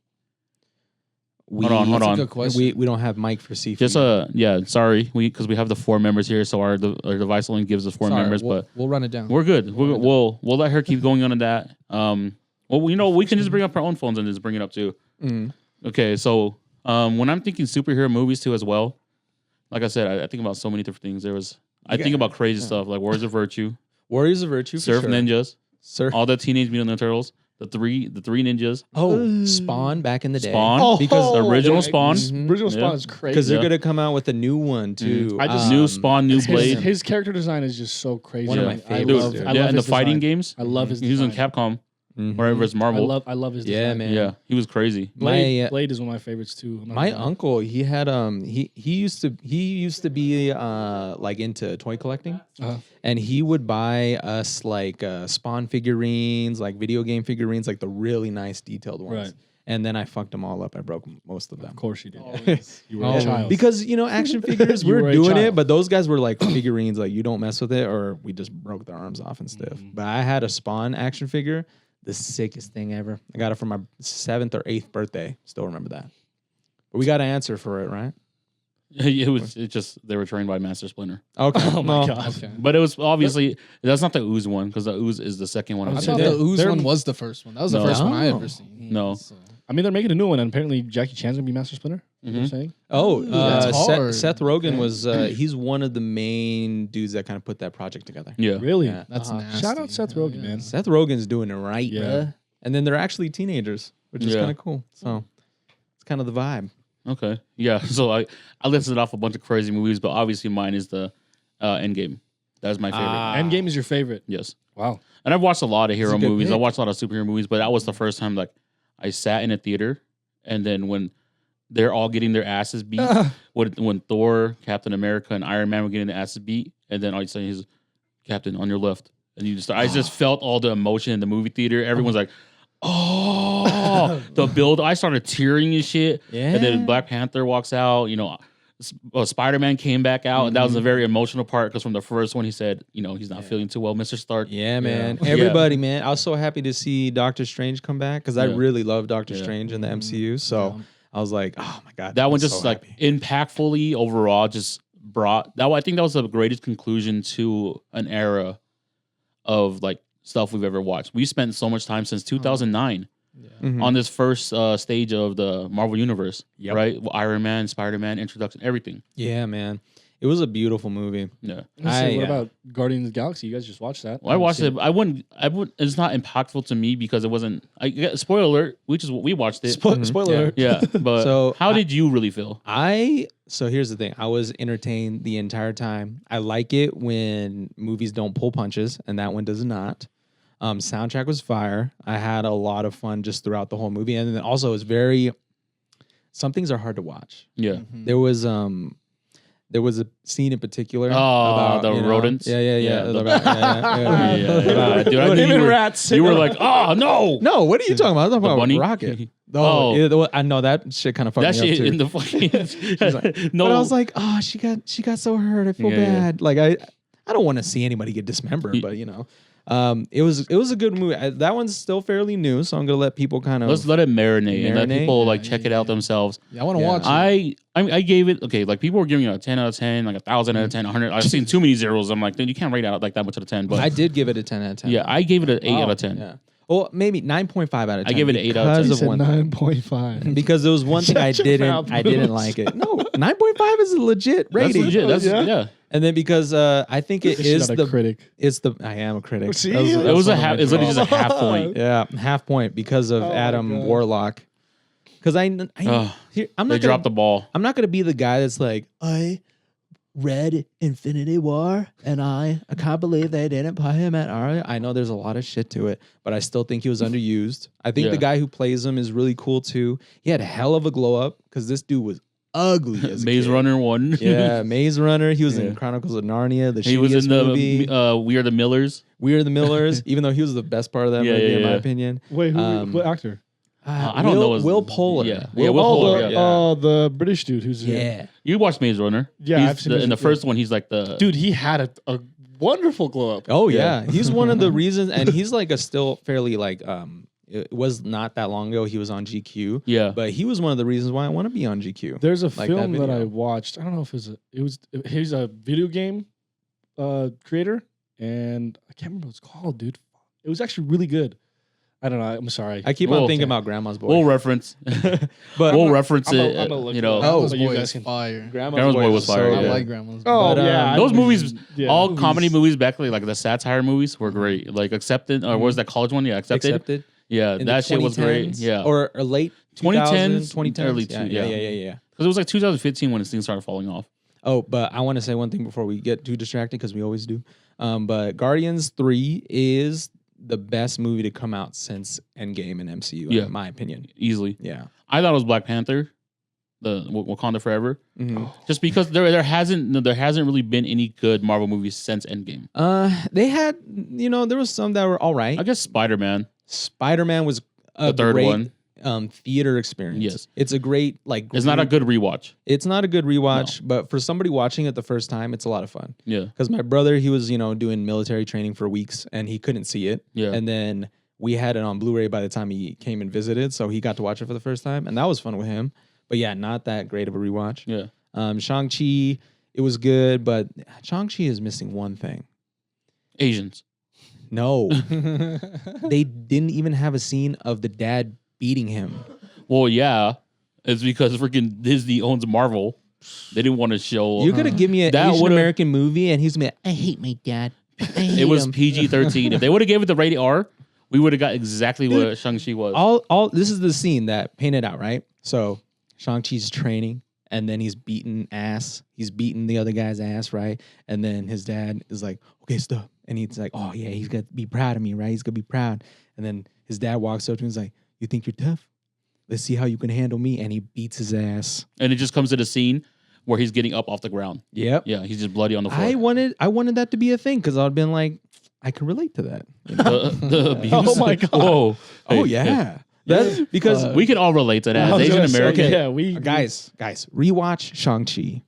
Hold on. That's a good question. We don't have Mike for Seafood. Just sorry, because we have the 4 members here, so our device only gives us 4 Sorry, members, we'll, but we'll run it down. we're good. We'll let her keep going on to that. Well, we can just bring up our own phones and just bring it up too. Mm. Okay, so when I'm thinking superhero movies too as well, like I said, I think about so many different things. I think about crazy stuff like Warriors of Virtue, Warriors of Virtue, for Surf sure. Ninjas, Surf. all the Teenage Mutant Ninja Turtles, the three ninjas, Oh, Spawn back in the day. Spawn, Oh, because the original Spawn, Original Spawn Yeah. is crazy. Because they're Yeah. going to come out with a new one, too. I just- new Spawn, new his, Blade. his character design is just so crazy. One of my I favorites, love, dude. I yeah, love and the his fighting design. games. I love his He was in design. Capcom, Mhm. wherever it's Marvel. I love his Yeah, design. man. Yeah, he was crazy. Blade, My, Blade is one of my favorites too. I'm not My gonna lie. uncle, he had he used to be like into toy collecting, Uh-huh. and he would buy us like Spawn figurines, like video game figurines, like the really nice detailed ones. Right. And then I fucked them all up. I broke most of them. Of course you did. Always. You were Always. a child. Because action figures, You we're were a doing it, child. but those guys were like figurines, like you don't mess with it, or we just broke their arms off and stuff. Mhm. But I had a Spawn action figure, the sickest thing ever. I got it for my 7th or 8th birthday. Still remember that. But we got an answer for it, right? It just they were trained by Master Splinter. Okay. Oh my Well, god. Okay. But it was obviously that's not the Ooze one because the Ooze is the second one. I I've thought seen. the Ooze They're- one was the first one. That was the No. first one I Oh. ever seen. No. So. I mean, they're making a new one, and apparently Jackie Chan's gonna be Master Splinter. Mhm. You're saying? Oh, that's hard. Seth Rogen Okay. was he's one of the main dudes that kind of put that project together. Yeah. Really? Yeah. That's nasty. Shout out Seth Hell Rogen, yeah. man. Seth Rogen's doing it right, Yeah. bruh. And then they're actually teenagers, which is Yeah. kind of cool. So it's kind of the vibe. Okay. Yeah. So I listed off a bunch of crazy movies, but obviously mine is the Endgame. That's my favorite. Endgame is your favorite. Yes. Wow. And I've watched a lot of hero a good movies. I pick. watched a lot of superhero movies, but that was the first time like I sat in a theater, and then when they're all getting their asses beat, when Thor, Captain America, and Iron Man were getting their asses beat, and then all of a sudden he's Captain on your left, and I just felt all the emotion in the movie theater. Everyone's like, oh, the build. I started tearing and shit. Yeah. And then Black Panther walks out. Spider-Man came back out, and that was a very emotional part because from the first one he said, he's not feeling too well, Mr. Stark. Yeah, man. Yeah. Everybody, man. I was so happy to see Doctor Strange come back because I Yeah. really love Doctor Yeah. Strange in the MCU. So Yeah. I was like, oh my god, That I'm one so just like happy. impactfully overall just brought that. I think that was the greatest conclusion to an era of like stuff we've ever watched. We spent so much time since 2009 Mhm. on this first stage of the Marvel Universe, Yep. right? Iron Man, Spider-Man, introduction, everything. Yeah, man. It was a beautiful movie. Yeah. What about Guardians of the Galaxy? You guys just watched that? Well, I watched it. I wouldn't. It's not impactful to me because it wasn't. Spoiler alert. We watched it. Spoiler alert. Yeah, but So, how did you really feel? So here's the thing. I was entertained the entire time. I like it when movies don't pull punches, and that one does not. Soundtrack was fire. I had a lot of fun just throughout the whole movie, and then also it's very. Some things are hard to watch. Yeah. Mhm. There was a scene in particular. Oh, the rodents? Yeah. Yeah, About- the- yeah. Yeah. Dude, I knew Him you and were, rats. you were like, oh no, No, what are you talking about? I'm talking the about bunny. Rocket. Oh. Yeah, I know that shit kind of fucked That me up shit too. in the fucking. No, But I was like, oh, she got so hurt. I feel Yeah, yeah. bad. Like I don't want to see anybody get dismembered, but it was a good movie. That one's still fairly new, so I'm gonna let people kind of let's let it marinate and let Marinate? people like Yeah, check it yeah, out yeah. themselves. Yeah, I want to Yeah. watch it. I gave it like people were giving it a 10 out of 10, like 1,000 out of 10, 100. I've seen too many zeros. I'm like, dude, you can't rate out like that much out of 10. But I did give it a 10 out of 10. yeah, I gave it an 8 out of 10. Yeah. Well, maybe 9.5 out of 10. I gave it an 8 out of 10. because He of said one thing. 9.5. Because there was one thing I Shut your didn't mouth, I didn't Moose. like it. No, 9.5 is a legit That's rating. legit. That's Yeah. yeah. And then because I think it She's is not a critic. it's the I am a critic. See? That was- It that's It was a one of my half. It's literally just a half draws. point. Yeah, half point because of Oh my Adam God. Warlock. Because Ugh, I'm They not dropped the ball. I'm not gonna be the guy that's like I read Infinity War and I can't believe they didn't put him at Arya. I know there's a lot of shit to it, but I still think he was underused. I think Yeah. the guy who plays him is really cool too. He had a hell of a glow up because this dude was ugly as a Maze kid. Runner 1. Yeah, Maze Runner. He was Yeah. in Chronicles of Narnia. The He was in shittiest movie. the We Are the Millers. We Are the Millers. Even though he was the best part of that Yeah, movie, yeah, in my yeah. opinion. Wait, Um, what actor? I don't Will, know his- Will Poehler. Yeah. Will Yeah, Will Poehler. Poehler, The British dude who's Yeah. You watched Maze Runner. Yeah, He's I've seen in the Maze- first one. He's like the dude. He had a wonderful glow up. Oh yeah. He's one of the reasons, and he's like a still fairly like It was not that long ago. He was on GQ. Yeah. But he was one of the reasons why I want to be on GQ. There's a Like that film that, video. I watched. I don't know if he's a video game creator, and I can't remember what it's called, dude. It was actually really good. I don't know. I'm sorry. I keep We'll- on thinking about Grandma's Boy. We'll reference. but we'll reference I'm it. gonna look You it know, up. Grandma's so you Boy guys is can- fire. Grandma's Boy was fire, I yeah. like Grandma's Boy. Oh But, yeah, those movies, yeah. all comedy movies back like the satire movies were great. Like Accepted, or what was that college one? Yeah, Accepted. Accepted. Yeah, In that the shit was great. 2010s, Yeah, Or late 2010s, 2010s. early yeah, two- yeah, yeah. yeah. because it was like 2015 when this thing started falling off. Oh, but I want to say one thing before we get too distracted because we always do. But Guardians 3 is the best movie to come out since Endgame and MCU, Yeah. in my opinion. Easily, Yeah. I thought it was Black Panther, the Wakanda Forever, Mhm. just because there hasn't really been any good Marvel movies since Endgame. They had, there was some that were all right. I guess Spider-Man, Spider-Man was a the third great one, theater experience. Yes. It's a great it's not a good rewatch. It's not a good rewatch, but for somebody watching it the first time, it's a lot of fun. Yeah, Because my brother, he was, doing military training for weeks and he couldn't see it. yeah. And then we had it on Blu-ray by the time he came and visited, so he got to watch it for the first time, and that was fun with him. But yeah, not that great of a rewatch. Yeah. Shang-Chi, it was good, but Shang-Chi is missing one thing. Asians. No. They didn't even have a scene of the dad beating him. Well, yeah. It's because freaking Disney owns Marvel. They didn't want to show. You're going to give me an That Asian would've- American movie and he's going to be like, I hate my dad. I hate It was him. PG-13. If they would have gave it the rated R, we would have got exactly what Shang-Chi was. All this is the scene that painted out, right? So Shang-Chi's training and then he's beating ass. He's beating the other guy's ass, right? And then his dad is like, okay, stop. And he's like, oh yeah, he's got to be proud of me, right? He's going to be proud. And then his dad walks up to him and is like, you think you're tough? Let's see how you can handle me. And he beats his ass. And it just comes to the scene where he's getting up off the ground. Yep. Yeah, he's just bloody on the floor. I wanted that to be a thing because I'd been like, I can relate to that. The abuse. Oh my God. Whoa. Oh Hey, yeah. That's because we can all relate to that. I As was Asian gonna say, American. yeah, we guys, rewatch Shang-Chi.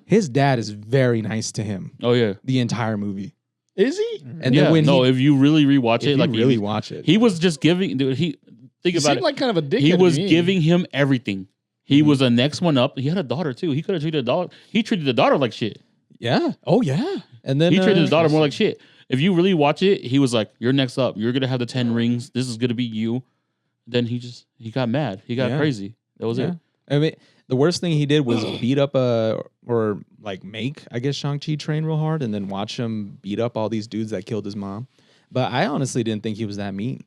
His dad is very nice to him Oh yeah. the entire movie. is he? And yeah. then when no, if you really rewatch if it, you like really he, watch it, he was just giving. Dude, think He about seemed it. like kind of a dickhead. He was to me. giving him everything. He was the next one up. He had a daughter too. He could have treated the daughter. He treated the daughter like shit. yeah, oh yeah, and then He treated the daughter more like shit. If you really watch it, he was like, "You're next up. You're gonna have the 10 rings. This is gonna be you." Then he got mad. He got Yeah. crazy. That was Yeah. it. I mean, the worst thing he did was beat up or like make I guess Shang-Chi train real hard and then watch him beat up all these dudes that killed his mom. But I honestly didn't think he was that mean.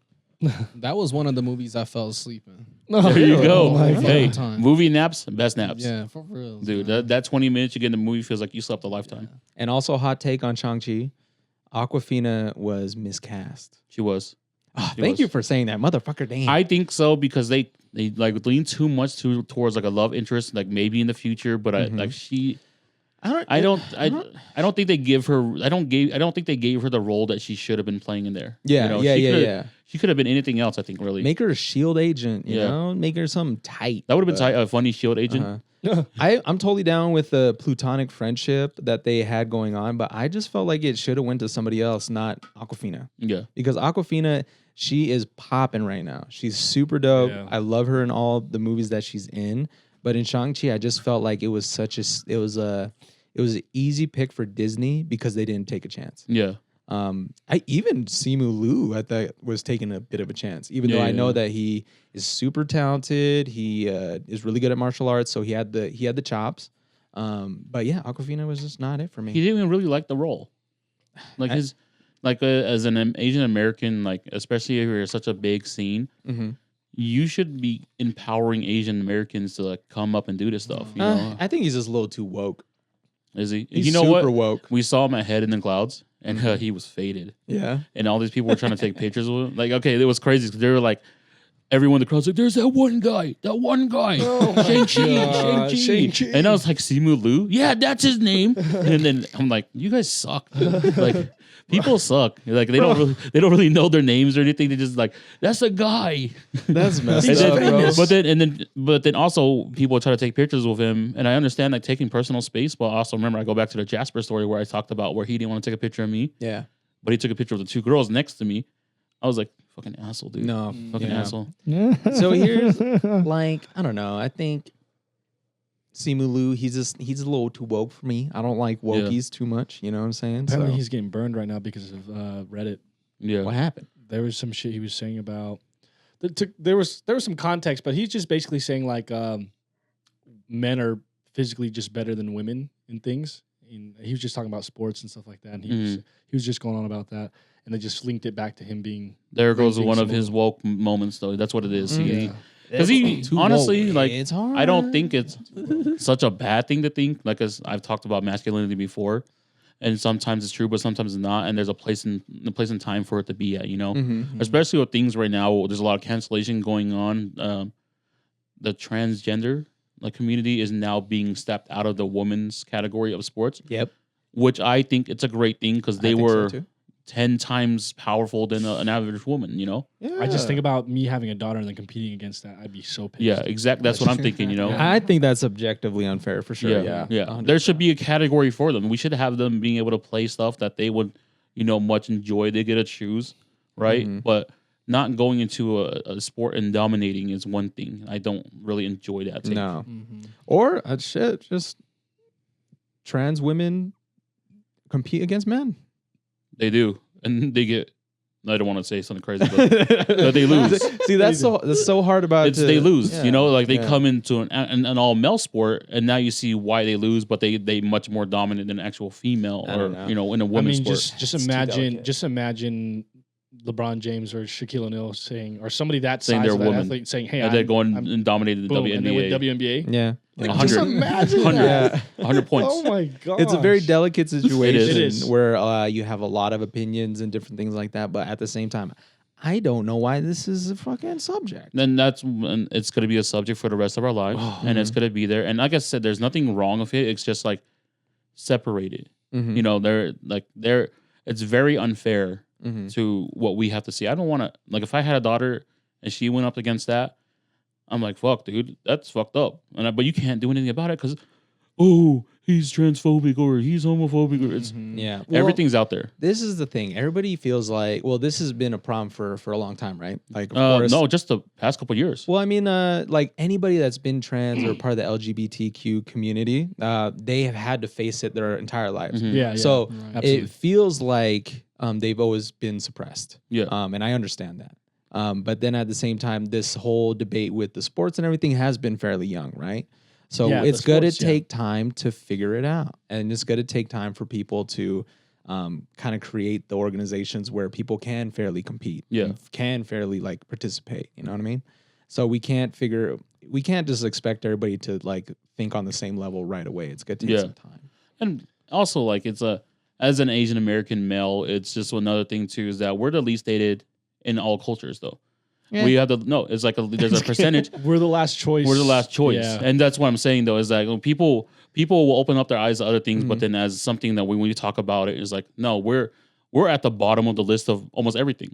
That was one of the movies I fell asleep in. Oh, There you really? go. Oh my God. Hey, Time. movie naps, best naps. Yeah, for real, Dude, man. that 20 minutes you get in the movie feels like you slept a lifetime. And also, hot take on Shang-Chi, Awkwafina was miscast. She was. Oh, She thank was. you for saying that, motherfucker. Damn. I think so because they like lean too much towards like a love interest, like maybe in the future. But I like she. I don't think they give her. I don't think they gave her the role that she should have been playing in there. Yeah, yeah. She could have been anything else. I think really. Make her a shield agent, you Yeah. know? Make her something tight. That would have been tight, a funny shield agent. Uh-huh. I'm totally down with the plutonic friendship that they had going on, but I just felt like it should have went to somebody else, not Awkwafina. Yeah. Because Awkwafina, she is popping right now. She's super dope. Yeah. I love her in all the movies that she's in. But in Shang-Chi, I just felt like it was an easy pick for Disney because they didn't take a chance. Yeah. I even Simu Liu I thought was taking a bit of a chance, even though I know that he is super talented. He is really good at martial arts, so he had the chops. But yeah, Awkwafina was just not it for me. He didn't even really like the role. Like as an Asian American, like especially if you're such a big scene, Mhm. you should be empowering Asian Americans to like come up and do this stuff. You know, I think he's just a little too woke. is he? He's You know super what? woke. We saw him at Head in the Clouds, and he was faded. Yeah. And all these people were trying to take pictures with him. Like, okay, it was crazy because they were like, everyone in the crowd's like, "There's that one guy, Shang-Chi." Shang-Chi. And I was like, Simu Liu? Yeah, that's his name. And then I'm like, you guys suck. Dude. Like, people suck. Like they don't really know their names or anything. They just like, that's a guy. That's messed And up, then, bro. but then also people try to take pictures with him, and I understand like taking personal space, but also remember I go back to the Jasper story where I talked about where he didn't want to take a picture of me, Yeah. but he took a picture of the two girls next to me. I was like, fucking asshole, dude. No. Fucking yeah. asshole. So here's like, I don't know. I think Simu Liu, he's a little too woke for me. I don't like wokies too much. You know what I'm saying? Apparently, So, he's getting burned right now because of Reddit. Yeah. what happened? There was some shit he was saying about. There was some context, but he's just basically saying like men are physically just better than women in things. And he was just talking about sports and stuff like that, and he was just going on about that, and they just linked it back to him being. There goes Being one of smooth. his woke moments, though. That's what it is. Yeah. Because he Too honestly, woke. like, It's hard. I don't think it's such a bad thing to think. Like, as I've talked about masculinity before, and sometimes it's true, but sometimes it's not. And there's a place and time for it to be at. You know, especially with things right now. There's a lot of cancellation going on. The transgender community is now being stepped out of the women's category of sports. Yep. Which I think it's a great thing because they I think so, were too. 10 times powerful than an average woman. You know. Yeah. I just think about me having a daughter and then competing against that. I'd be so pissed. Yeah, exactly. That's what I'm thinking. You know. I think that's objectively unfair for sure. Yeah. Yeah. There should be a category for them. We should have them being able to play stuff that they would, much enjoy. They get to choose, right? Mhm. But not going into a sport and dominating is one thing. I don't really enjoy that. Take. No. Or just trans women compete against men. They do, and they get. I don't want to say something crazy, but they lose. See, that's so hard about. They lose. Yeah, you know, like they yeah. come into an all male sport, and now you see why they lose. But they much more dominant than actual female, I or don't know. you know, in a I women's mean, sport. just It's too delicate. imagine LeBron James or Shaquille O'Neal saying, or somebody that Saying size they're of that women. athlete saying, "Hey, and they're going I'm and dominated the boom," and they win WNBA. WNBA. Yeah. Like, 100. just imagine 100. that. Yeah. 100 points. Oh my god! It's a very delicate situation It is. where you have a lot of opinions and different things like that, but at the same time, I don't know why this is a fucking subject. Then and it's going to be a subject for the rest of our lives, and it's going to be there. And like I said, there's nothing wrong with it. It's just like separated. Mhm. You know, it's very unfair Mhm. to what we have to see. I don't want to, like, if I had a daughter and she went up against that, I'm like, fuck, dude, that's fucked up. But you can't do anything about it because, oh, he's transphobic or he's homophobic or it's Yeah. Well, everything's out there. This is the thing. Everybody feels like, well, this has been a problem for a long time, right? Like, of course. No, just the past couple years. Well, I mean, like anybody that's been trans or part of the LGBTQ community, they have had to face it their entire lives. Mhm. Yeah. So Absolutely. it feels like they've always been suppressed. Yeah. And I understand that. But then at the same time, this whole debate with the sports and everything has been fairly young, right? So Yeah, the it's going to sports, yeah. take time to figure it out. And it's going to take time for people to kind of create the organizations where people can fairly compete. Yeah. And can fairly like participate. You know what I mean? So we can't just expect everybody to like think on the same level right away. It's going to take Yeah. some time. And also, like, as an Asian American male, it's just another thing too is that we're the least dated in all cultures, though. Yeah. We have there's a percentage. We're the last choice. We're the last choice, Yeah. and that's what I'm saying though is that when people will open up their eyes to other things, but then as something that when we talk about it is like, no, we're at the bottom of the list of almost everything.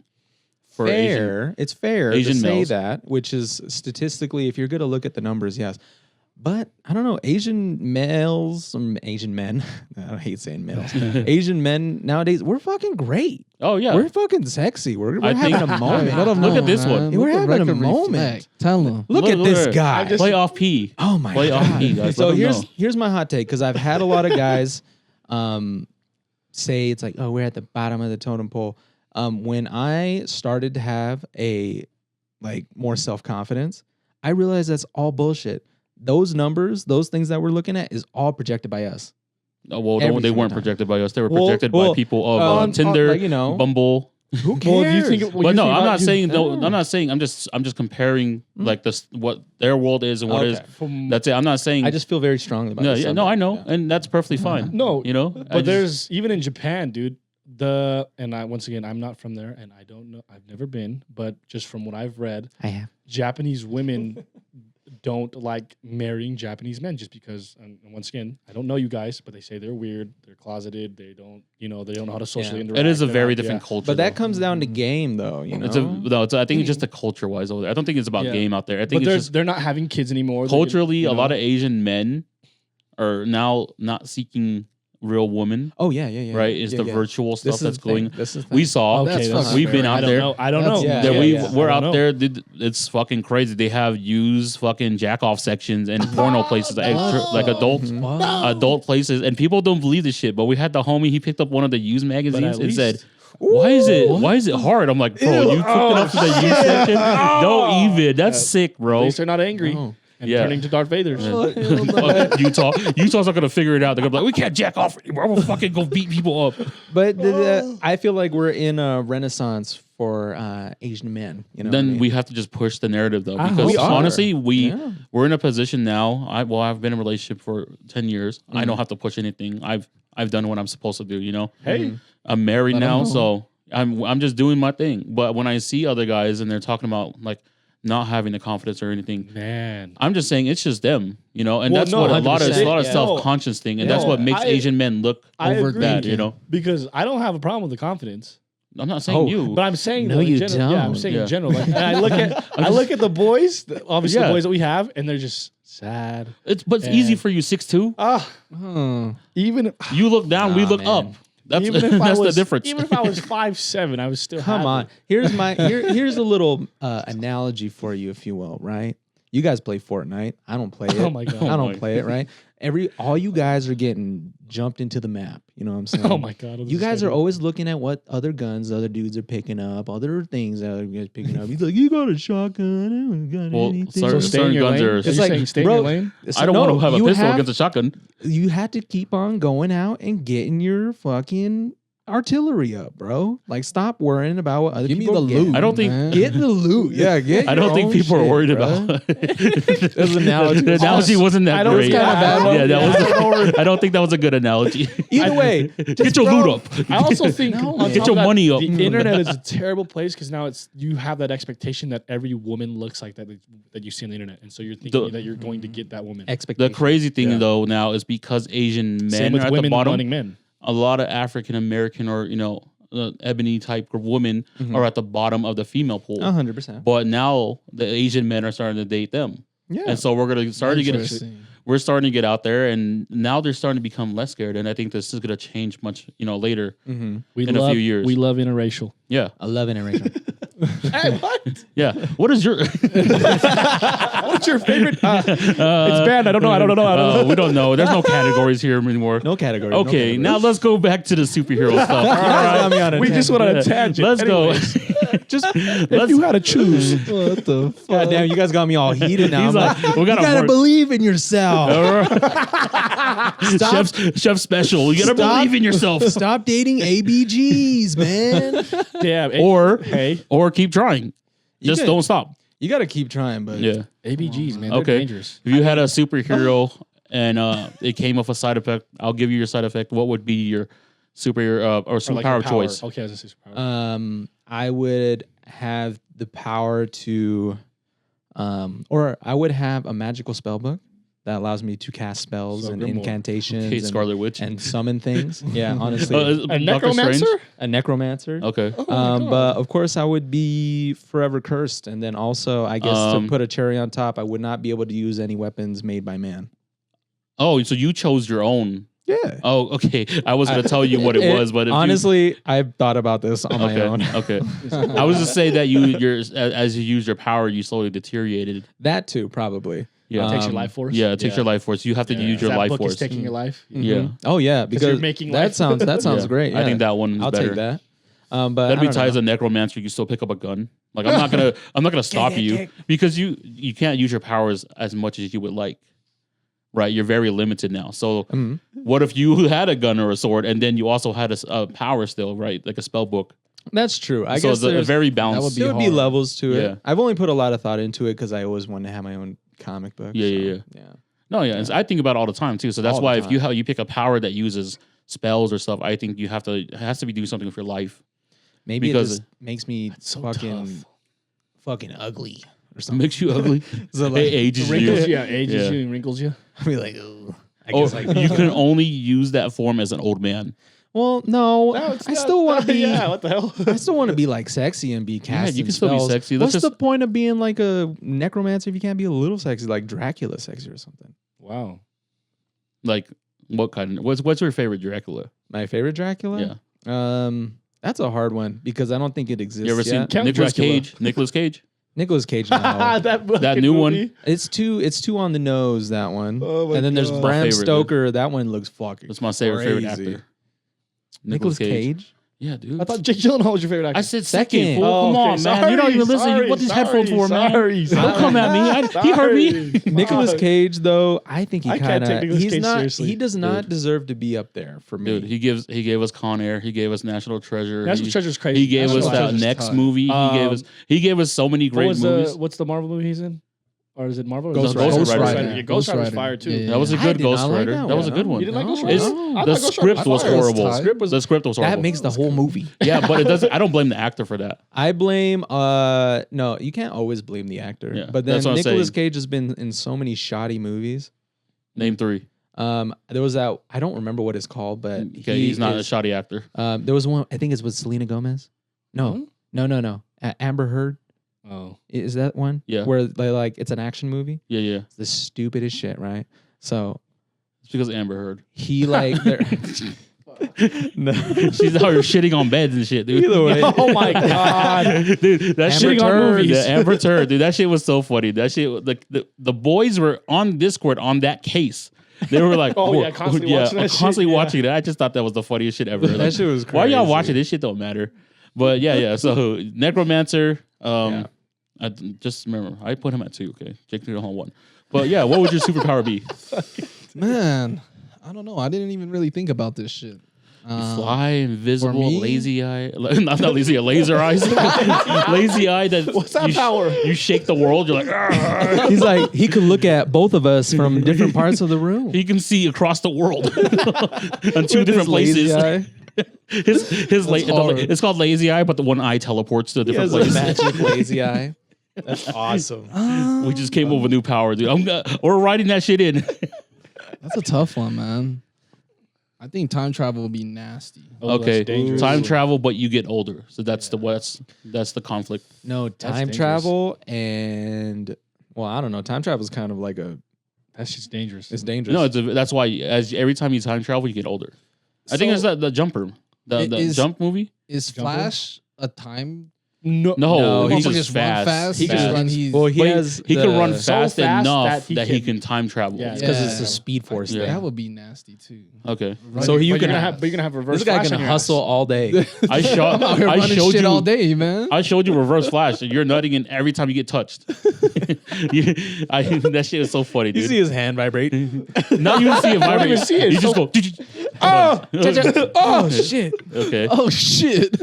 For Asian, It's fair Asian to say males. that, which is statistically, if you're going to look at the numbers, yes. But I don't know, Asian males, some Asian men, I hate saying males, Asian men nowadays, we're fucking great. oh yeah, We're fucking sexy. We're I having think- a moment. Let 'em Look know, at this one. man. We're Let the having a record moment. reflect. Tell them. Look at this at- guy. I just- play off P. Oh my Play god. off P, guys. So Let 'em know. here's my hot take because I've had a lot of guys say it's like, oh, we're at the bottom of the totem pole. When I started to have a like more self-confidence, I realized that's all bullshit. Those numbers, those things that we're looking at is all projected by us. Oh, well, Every they single weren't time. projected by us. They were Well, projected by well, people of on- Tinder, like, you know, Bumble. Who cares? Well, do you think? Well, But you no, think I'm about- not saying no. no. I'm not saying. I'm just comparing like this what their world is and what is. Okay. From, That's it. I'm not saying. I just feel very strongly about no, this yeah, no, I subject. know, Yeah. and that's perfectly fine. no, You know, but there's even in Japan, dude. Once again, I'm not from there, and I don't know. I've never been, but just from what I've read, I have. Japanese women don't like marrying Japanese men just because. And once again, I don't know you guys, but they say they're weird, they're closeted, they don't know how to socially Yeah. interact. it is a they're very not- different yeah. culture. But that though. comes down to game, though. You know, I think it's just a culture wise over there. I don't think it's about Yeah. game out there. I But think it's just they're not having kids anymore. culturally. You A lot know? of Asian men are now not seeking real women. oh yeah. Right? It's Yeah, the yeah. virtual This stuff is that's the thing. going. This is the We thing. saw. Okay, that's we've been fair. out there. I don't know. Yeah, That yeah, we're I out don't there. It's fucking crazy. They have used fucking jack off sections and porno places, like adult places, and people don't believe this shit. But we had the homie. He picked up one of the used magazines and least- said, "Why is it hard?" I'm like, bro, you hooked it up to the used section. Don't even. That's sick, At bro. least they're not angry Oh. and Yeah. turning to Darth Vader. Utah's not gonna figure it out. They're gonna be like, we can't jack off anymore. We'll fucking go beat people up. But I feel like we're in a renaissance for Asian men. You know, what I Then mean? we have to just push the narrative though, I because hope so. honestly, Yeah. we're in a position now. I've been in a relationship for 10 years. I Mm-hmm. don't have to push anything. I've done what I'm supposed to do. You know, Hey, I'm married Let 'em now, know. so I'm just doing my thing. But when I see other guys and they're talking about like not having the confidence or anything, man. I'm just saying it's just them, you know, and Well, that's no, what a lot of 100%, yeah. self-conscious thing, and that's No, what makes I- Asian men look I over agree. bad, you know. Because I don't have a problem with the confidence. I'm not saying Oh, you, But I'm saying No, though, in you general, Yeah, I'm don't. saying Yeah. in general. Like, and I look at the boys, obviously Yeah. the boys that we have, and they're just sad. it's easy And- for you 6'2". Even You look down, we Nah, look man. up. That's even if that's I was, the difference. Even if I was 5'7", I was still Come happy. on. Here's a little analogy for you, if you will. Right? You guys play Fortnite. I don't play it. Oh my God. I Oh don't my play it. Right? all you guys are getting jumped into the map. You know what I'm saying? Oh my god! You guys are always looking at what other guns other dudes are picking up, other things that other guys picking up. He's like, you got a shotgun? I don't got anything. certain stay in your guns lane. are. It's like stay in your lane. I don't want to have a you pistol against a shotgun. You had to keep on going out and getting your fucking artillery up, bro. Like, stop worrying about what other Give me people the get. loot. I don't think. man. Get the loot. Yeah, get I don't your think own people are shit, worried bro. about. That's an analogy. The analogy wasn't that I don't- great. it's kinda bad, Yeah, though. that was. I don't think that was a good analogy. Either way, Get your bro, loot up. I also think No, on man. top Get your of that, money up. The internet is a terrible place because now you have that expectation that every woman looks like that you see on the internet, and so you're thinking that you're going to get that woman. The expectation. crazy thing Yeah. though now is because Asian Same men with are at women the bottom. wanting men. A lot of African American or ebony type of women are at the bottom of the female pool. 100%. But now the Asian men are starting to date them, Yeah. and so we're gonna start to get. Interesting. We're starting to get out there, and now they're starting to become less scared. And I think this is gonna change much, later. We In a love, few years. we love interracial. Yeah, I love interracial. Hey, what? yeah. What is your? What's your favorite? It's banned. I don't know. We don't know. There's no categories here anymore. No category. Okay, now let's go back to the superhero stuff. All got me on a We just went on a Yeah. tangent. Let's Anyways, go. Just if you had to choose, what the fuck? God damn, you guys got me all heated now. He's I'm like, we you gotta gotta work. believe in yourself. Stop, Chef special. You gotta Stop. believe in yourself. stop dating ABGs, man. yeah. Or keep trying. Just can- don't stop. You gotta keep trying, but Yeah. ABGs, man. They're Okay. dangerous. If you had a superhero and it came with a side effect, I'll give you your side effect. What would be your superhero or Or superpower like of a power. choice? Okay, as a superpower. I would have the power to, or I would have a magical spell book that allows me to cast spells So and Grimoire. incantations Okay, and, Scarlet Witch. and summon things. Yeah, honestly, A Doctor necromancer? Strange? a necromancer. Okay. Oh my God. But of course, I would be forever cursed, and then also, I guess to put a cherry on top, I would not be able to use any weapons made by man. Oh, so you chose your own. Yeah. Oh, okay. I was gonna tell you what it was, but if honestly, I've thought about this on my okay, own. okay. I was just say that as you use your power, you slowly deteriorated. That too, probably. Yeah, It takes your life force. yeah. It takes your life force. You have to use your that life book force. is taking your life. Yeah, Oh yeah, because you're making that life. sounds Yeah. great. I think yeah. that one is I'll better. take that. But That'd I be don't tied know. as a necromancer. You can still pick up a gun. Like I'm not gonna stop you because you can't use your powers as much as you would like. Right, you're very limited now. So, what if you had a gun or a sword, and then you also had a power still, right, like a spell book? That's true. I So guess it's a there's very balanced. would be there would be hard. levels to it. Yeah. I've only put a lot of thought into it because I always wanted to have my own comic book. Yeah. No, yeah, I think about it all the time too. So that's All the why if you time. you pick a power that uses spells or stuff, I think you have to it has to be doing something with your life. Maybe Because- it just makes me so fucking ugly or It something. makes you ugly. So, It like, ages Wrinkles, you. yeah, ages Yeah. you and wrinkles you. I'll be like, ooh. I Or guess like you can only use that form as an old man. well, no, I still want to be. Yeah, what the hell? I still want to be like sexy and be casting you can still be spells. sexy. Let's What's the just- point of being like a necromancer if you can't be a little sexy, like Dracula sexy or something? Wow. Like what kind? What's your favorite Dracula? My favorite Dracula? Yeah. That's a hard one because I don't think it exists. You ever seen yet. Count Nicolas Dracula. Cage? Nicolas Cage. Nicolas Cage? No. That fucking new one? movie. It's too on the nose, that one. Oh my and then there's God. Bram My favorite, Stoker. That one looks fucking That's my favorite crazy. actor. Nicolas Cage. Yeah, dude. I thought Jake Gyllenhaal was your favorite actor. I said Second. second. Fool. Oh, Come okay. on, man. You don't even listen. You put these headphones for, man. Don't come at me. He heard me. Nicolas Cage, though, I think he I can't kind take of Nicolas he's Cage not. seriously. He does not deserve to be up there for me. Dude, he gave us Con Air. He gave us National Treasure. National Treasure's crazy. He gave us National that Treasure's next tough. movie. He gave us so many What great was movies. what's the Marvel movie he's in? Or is it Marvel? Ghost Or is it Rider. Ghost Rider. Yeah, Ghost Rider's Rider. fire too. Yeah. That was a I good did Ghost not like Rider. that That was a one. good one. You didn't like No. Ghost Rider? It's- I thought the Ghost Rider script was fire. horrible. tight. The script was horrible. That makes the whole movie. Yeah, but it doesn't. I don't blame the actor for that. I blame. No, you can't always blame the actor. Yeah, but then that's what I'm Nicolas saying. Cage has been in so many shoddy movies. Name 3. There was that. I don't remember what it's called, but Okay, he's not a is- shoddy actor. There was one. I think it was Selena Gomez. No. Amber Heard. Oh. Is that one? Yeah. Where they like it's an action movie. Yeah. It's the stupidest shit, right? So It's because Amber Heard. he like they're- no. She's out here shitting on beds and shit, dude. Either way. Oh my god. Dude, that Amber shit on Turd. movies. Yeah, Amber Turd, dude. That shit was so funny. That shit, the boys were on Discord on that case. They were like, Oh, yeah, constantly watching that shit, constantly yeah. watching it. I just thought that was the funniest shit ever. That Like, shit was why y'all crazy. watching this shit? Don't matter. But yeah. So Necromancer. Yeah. I just remember I put him at 2. Okay, Jake Gyllenhaal 1. But yeah, what would your superpower be? Man, I don't know. I didn't even really think about this shit. Fly, invisible, me? lazy eye. Not lazy eye, laser eyes. Lazy eye. That What's that you power? You shake the world. You're like, "Argh." He's like, he could look at both of us from different parts of the room. He can see across the world on 2 With different his lazy places. eye. hard. It's called lazy eye, but the one eye teleports to a He different has a place. magic lazy eye. That's awesome. We just came up with a new power, dude. We're writing that shit in. That's a tough one, man. I think time travel would be nasty. Oh, Okay, that's dangerous. time travel, but you get older, so that's that's the conflict. No, time dangerous. travel and I don't know. Time travel is kind of like That shit's dangerous. it's dangerous. No, that's why every time you time travel, you get older. I think it's the Jumper, the Is- Jump movie. Is Jumper? Flash a time? No, No, he's Motherfucker just run fast. He Fast. can run. He's well, he But has he can run so fast fast enough that he can can- time travel. Yeah. because it's Yeah. the Speed Force Yeah. thing. that would be nasty too. Okay. So you but can you're have gonna have reverse. this guy flash can on your hustle ass. all day. I showed I'm out here I running showed shit you all day, man. I showed you reverse flash. And you're nutting in every time you get touched. That shit is so funny, You dude. see his hand vibrate. Not even see it vibrate. even see it. You just So- go. Oh shit! Okay. Oh shit!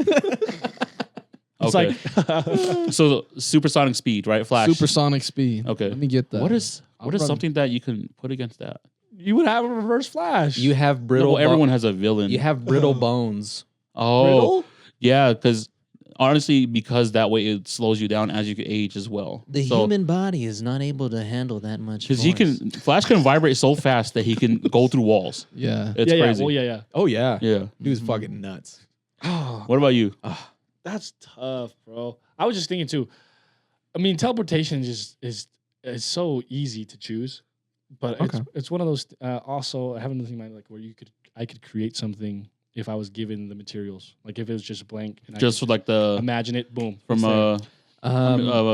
It's Okay. So supersonic speed, right? Flash. Supersonic speed. Okay. Let me get that. What is I'll run- something that you can put against that? You would have a reverse flash. You have brittle. Well, everyone has a villain. You have brittle bones. Oh, Brittle? yeah. Because honestly, because that way it slows you down as you age as well. body is not able to handle that much. Because Flash can vibrate so fast that he can go through walls. Yeah. It's yeah, crazy. yeah. Well, yeah. Oh yeah, Yeah. dude's fucking nuts. What about you? That's tough, bro. I was just thinking too. I mean, teleportation is so easy to choose, but Okay. it's one of those. Also, I have another thing in mind, like where I could create something if I was given the materials. Like if it was just blank, and Just I for like the could imagine it. Boom. from it's there.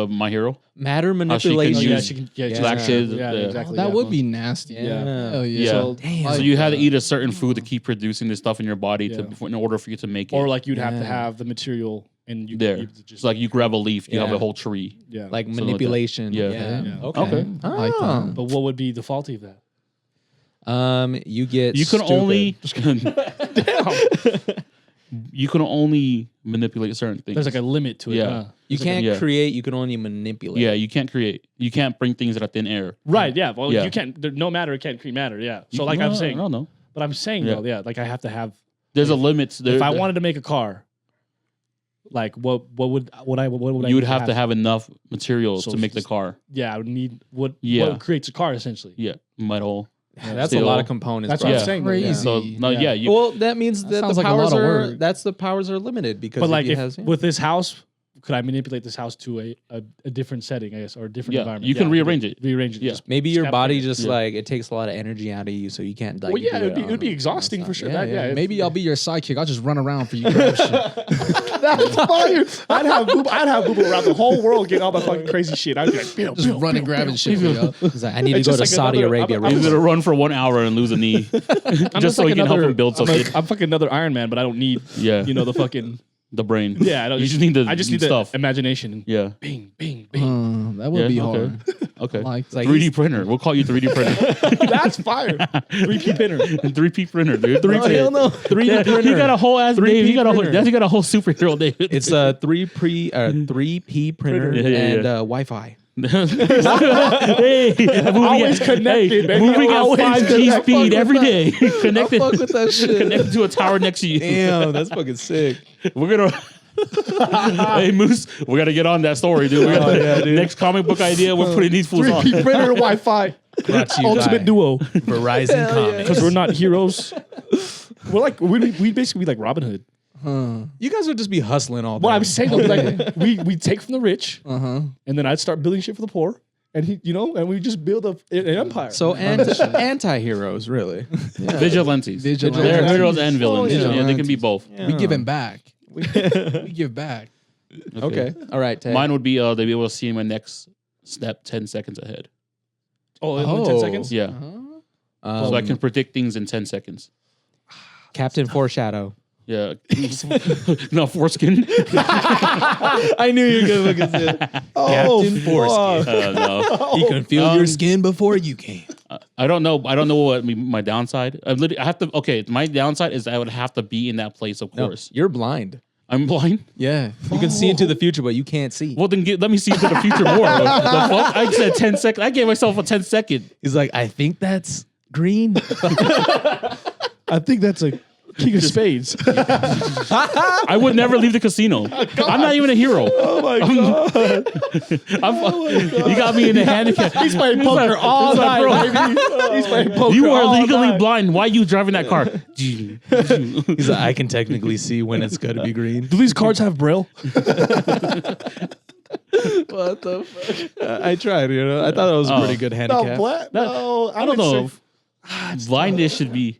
My Hero. Matter she can manipulation. use- yeah, she can. Yeah, Yeah. Black shit, Yeah, yeah. exactly. That yeah. would be nasty. Yeah. Hell yeah. Yeah. So, Damn. So you had to eat a certain food to keep producing this stuff in your body Yeah. in order for you to make it. or like you'd have to Yeah. have the material, and you there. you just It's like you grab a leaf, you have Yeah. a whole tree. yeah. like Something like that. manipulation. Yeah. Yeah. Okay. Okay. I like that. But what would be the faulty of that? You get. You can stupid. only you can only manipulate certain things. There's like a limit to it. Yeah. Huh? You can't Yeah. create. You can only manipulate. yeah, you can't create. You can't bring things out of thin air. Right. Yeah. Well, Yeah. you can't. No matter can't create matter. Yeah. So You- like no, I'm saying, I don't know. but I'm saying Yeah. though, yeah, like I have to have. There's a limit. If I wanted to make a car, like what would I you need would have to have enough materials So to make the it's- car. Yeah, I would need what Yeah. creates a car essentially. Yeah, metal. That's Steel. a lot of components. That's bro. what Yeah. I'm saying. though, Crazy. Yeah. So no, Yeah. yeah, you, Well, that means that sounds the like a lot powers of are. work. That's the powers are limited because But like he if has. with this house, could I manipulate this house to a different setting, I guess, or a different Yeah, environment? you can rearrange it. Rearrange it. Yeah. Just- Maybe just your gotta body figure it. just Yeah. like it takes a lot of energy out of you, so you can't. Like, Well, yeah, do it would be on- exhausting on for stuff. sure. Yeah, yeah. Maybe I'll be your sidekick. I'll just run around for you. Grab shit. That's fire. I'd have Booba around the whole world getting all the fucking crazy shit. I'd be like, Bill, Just running, grabbing shit for you. He's like, I need to It's go just to like Saudi another- Arabia. I'm- real he's quick. gonna run for 1 hour and lose a knee, just so like he can help another- him build something. I'm fucking another Iron Man, but I don't need, Yeah, you know, the fucking. the brain. Yeah, I don't. You just need the I just need stuff. the imagination. And Yeah, bing, bing, bing. That would be Yeah, okay. hard. okay. I like like 3D printer. We'll call you 3D printer. That's fire. 3P printer. 3P printer, dude. 3P. Oh, hell no. 3D Yeah, printer. He got a whole ass 3P name. He got a whole. printer. He got a whole superhero name. It's a 3P printer Yeah, yeah, and yeah. Wi-Fi. Hey, Always connected, baby. Moving at Always 5G connected. speed every day. I Connected, fuck with that shit. connected to a tower next to you. Damn, that's fucking sick. We're gonna. Hey Moose, we gotta get on that story, dude. We gotta, yeah, dude. Next comic book idea, we're putting these fools on. 3P printer Wi-Fi. Brought to you Ultimate by duo. Verizon Comics. Because we're not heroes. We're like we basically be like Robin Hood. You guys would just be hustling all day. Well, I'm saying though, like we take from the rich, Uh-huh. and then I'd start building shit for the poor, and and we just build an empire. So anti-heroes, really. Vigilantes. Vigilantes. They're heroes and villains. yeah. Yeah, they can be both. We giving back. We give back. Okay. All right, Tay. Mine would be they'd be able to see my next step 10 seconds ahead. in 10 Oh. seconds. Yeah. Uh-huh. So I can predict things in 10 seconds. Captain Foreshadow. Yeah. No, foreskin. I knew you were going to say it. Captain Foreskin. No. He can feel your skin before you can. I don't know what my downside. I have to. Okay, my downside is I would have to be in that place. Of course, You're blind. I'm blind. Yeah. You can see into the future, but you can't see. Well, then let me see into the future more. The fuck? I said 10 seconds. I gave myself a 10 second. He's like, I think that's green. I think that's a king of spades. I would never leave the casino. I'm not even a hero. Oh my god! You got me in a handicap. He's playing poker all night, baby. He's playing poker. You are all legally night. blind. Why are you driving that car? He's like, I can technically see when it's going to be green. Do these cards have braille? What the fuck? I tried, I thought it was a pretty good handicap. I don't know. Blindness should be.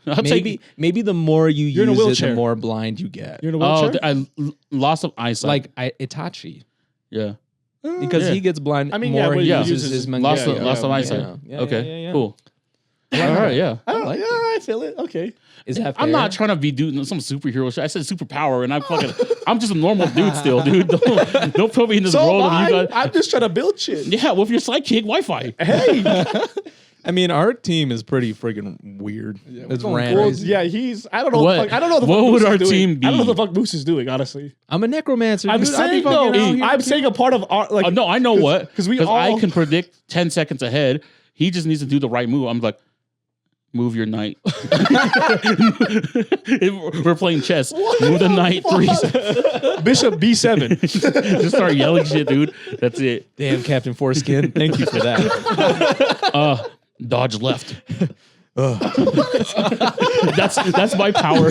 Maybe the more you You're in a use it, wheelchair. the more blind you get. You're in a wheelchair. Loss of eyesight. Like Itachi. Yeah. Because he gets blind I mean, more yeah, he yeah. uses his Loss Mangekyou. of eyesight. Yeah, Okay. yeah. Cool. All right. Yeah. I don't, like yeah, I feel it. Okay. Is that fair? I'm not trying to be doing some superhero shit. I said superpower, and I'm just a normal dude still, dude. Don't put me in this So world of you guys. I'm just trying to build shit. Yeah, with your sidekick Wi-Fi. Hey. I mean, our team is pretty freaking weird. It's Well, random. yeah, I don't know. What? I don't know. What fuck would Moose our is doing. team be? I don't know what the fuck Moose is doing. Honestly, I'm a necromancer. I'm dude. I be saying no. fucking out here. I'm saying a part of our like. No, I know what. Because we I all can predict 10 seconds ahead. He just needs to do the right move. I'm like, move your knight. We're playing chess. Move the knight 3. Bishop B7. Just start yelling shit, dude. That's it. Damn, Captain Foreskin. Thank you for that. Dodge left. That's my power.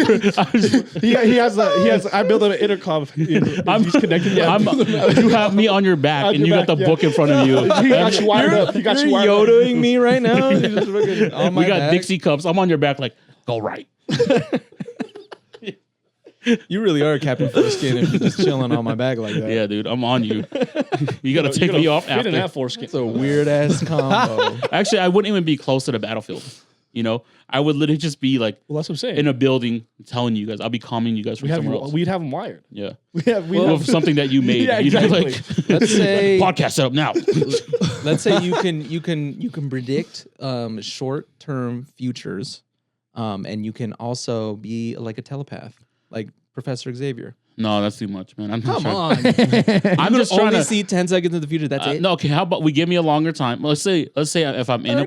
he has. I built him an intercom. He's connected. Yeah, You have me on your back, On and your you got back, the yeah. book in front of you. He got you wired up. He got you You're wired up. yodeling me right now. You're just fucking on my We got back. Dixie cups. I'm on your back, like, go right. You really are Captain Foreskin if you're just chilling on my back like that. Yeah, dude, I'm on you. You got to take me off Fit in that after. foreskin. It's a weird ass combo. Actually, I wouldn't even be close to the battlefield. I would literally just be like Well, that's what I'm saying. in a building telling you guys. I'll be calming you guys from somewhere else. We'd have him wired. Yeah. We'd have With something that you made. Yeah, You'd be exactly. like, Let's say podcast set up now. let's say you can predict short term futures, and you can also be like a telepath, like Professor Xavier. No, that's too much, man. I'm Come trying, on, I'm just trying only to see 10 seconds in the future. That's it. No, okay. How about we give me a longer time? Let's say if I'm in a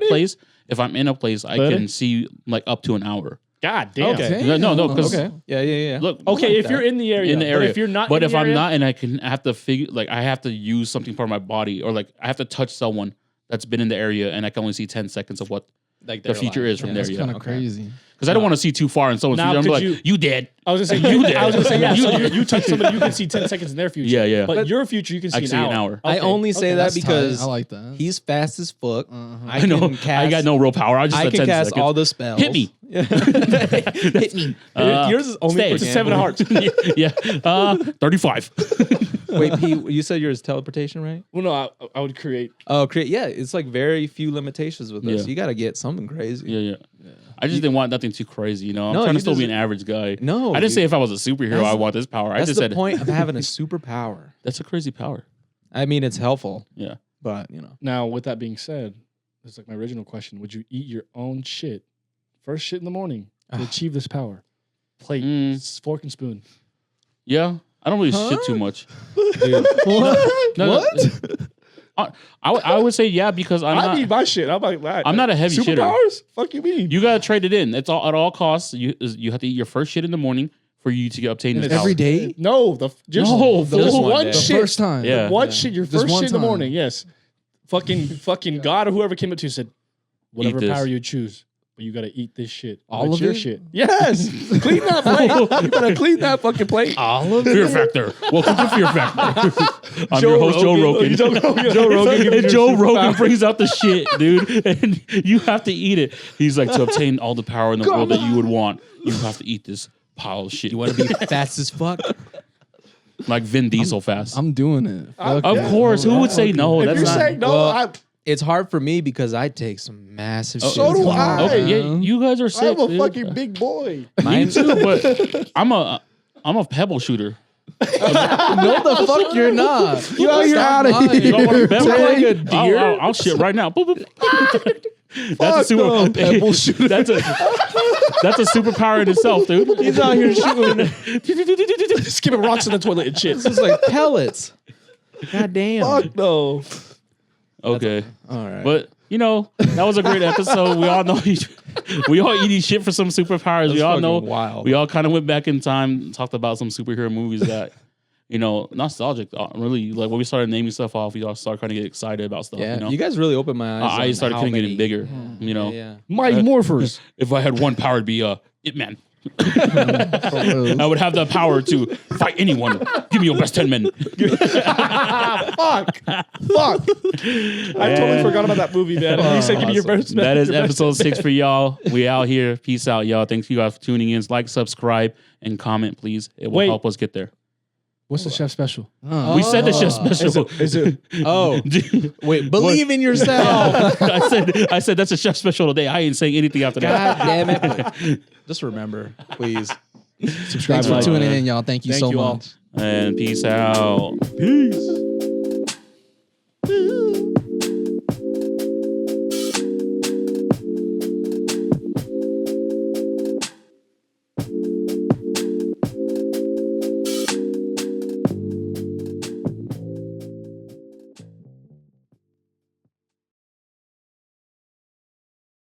place, I 30? can see like up to an hour. God damn. Okay. No, because Okay. Yeah. look, Okay, if you're in the area, in the area, But if you're not, but in if the I'm area, not, and I have to figure, like I have to use something part of my body, or like I have to touch someone that's been in the area, and I can only see 10 seconds of what Like the future is from there. That's Yeah, kind of Okay. crazy. because I don't want to see too far in someone's Now, future. I'm could like, you dead. I was gonna say you. did. I was gonna say yeah. You So did. you touch somebody, you can see 10 seconds in their future. Yeah, yeah. But your future, you can see, I can see an hour. I only say that That's because tight. I like that. he's fast as fuck. I know. can cast, I got no real power. I just I said can 10 cast seconds. all the spells. Hit me. Hit me. Yours is only stay. for It's a Seven gambling. hearts. yeah. 35. Wait, Pete, you said yours is teleportation, right? Well, no, I would create. Oh, create. Yeah, it's like very few limitations with this. Yeah. You got to get something crazy. Yeah. I just didn't want nothing too crazy, I'm No, trying you to still be just- an average guy. No, I didn't dude. say if I was a superhero, That's- I want this power. I That's just the said point of having a superpower. that's a crazy power. I mean, it's helpful, Yeah. but Now, with that being said, it's like my original question: would you eat your own shit, first shit in the morning, to achieve this power? Plate, fork and spoon. Yeah. I don't really shit too much. dude, what? No, I would say yeah because I need my shit. I'm like, I'm not a heavy shitter. Superpowers? Fuck you mean? You gotta trade it in. It's all at all costs. You have to eat your first shit in the morning for you to obtain this power. Every day? No, just the just one one day. The shit. first time. Yeah. One shit. Your Just first one shit in the time. morning. Yes. Fucking God or whoever came up to you said, whatever this. power you choose, but you got to eat this shit. All It's of your it? shit. Yes. Clean that plate. You better clean that fucking plate. All of Fear it? Factor. Welcome to Fear Factor. I'm your host, Joe Rogan. Joe Rogan. Joe Rogan gives And you Joe a Rogan superpower. brings out the shit, dude, and you have to eat it. He's like, to obtain all the power in the world that you would want, you have to eat this pile of shit. You want to be fast as fuck? Like Vin Diesel fast. I'm doing it. Fuck Of yeah. course, who would say no? If That's you're not. saying no, well, it's hard for me because I take some massive shit. So do I. Okay, yeah, you guys are sick. I'm a dude. fucking big boy. Me too, but I'm a pebble shooter. No, the fuck you're not. You out here Stop out of lying. You don't want a pebble? Like a deer? I'll shit right now. Boop, boop. That's a super no. Pebble shooter. That's a superpower in itself, dude. He's out here shooting. Skipping rocks in the toilet and shit. It's like pellets. God damn. Fuck no. Okay, All right. but that was a great episode. We all know we all eating shit for some superpowers. We all know. Wild. We all kind of went back in time, talked about some superhero movies that. Nostalgic. Really, like when we started naming stuff off, we all started kind of get excited about stuff. Yeah, you guys really opened my eyes. Our eyes started on kind how of many- getting bigger. Yeah. Mighty Morphers. If I had one power, it'd be It Man. I would have the power to fight anyone. Give me your best 10 men. Fuck. I totally forgot about that movie, man. You said give me your best. That is your best episode 6 10 for y'all. We out here. Peace out, y'all. Thanks you guys for tuning in. Like, subscribe, and comment, please. It will Wait. help us get there. What's the chef special? We said the chef special. Is it? Oh, wait. Believe in yourself. I said that's a chef special today. I ain't saying anything after that. God damn it. Just remember, please. Subscribe. Thanks for like, tuning in, y'all. Thank you Thank so you all. much. And peace out. Peace.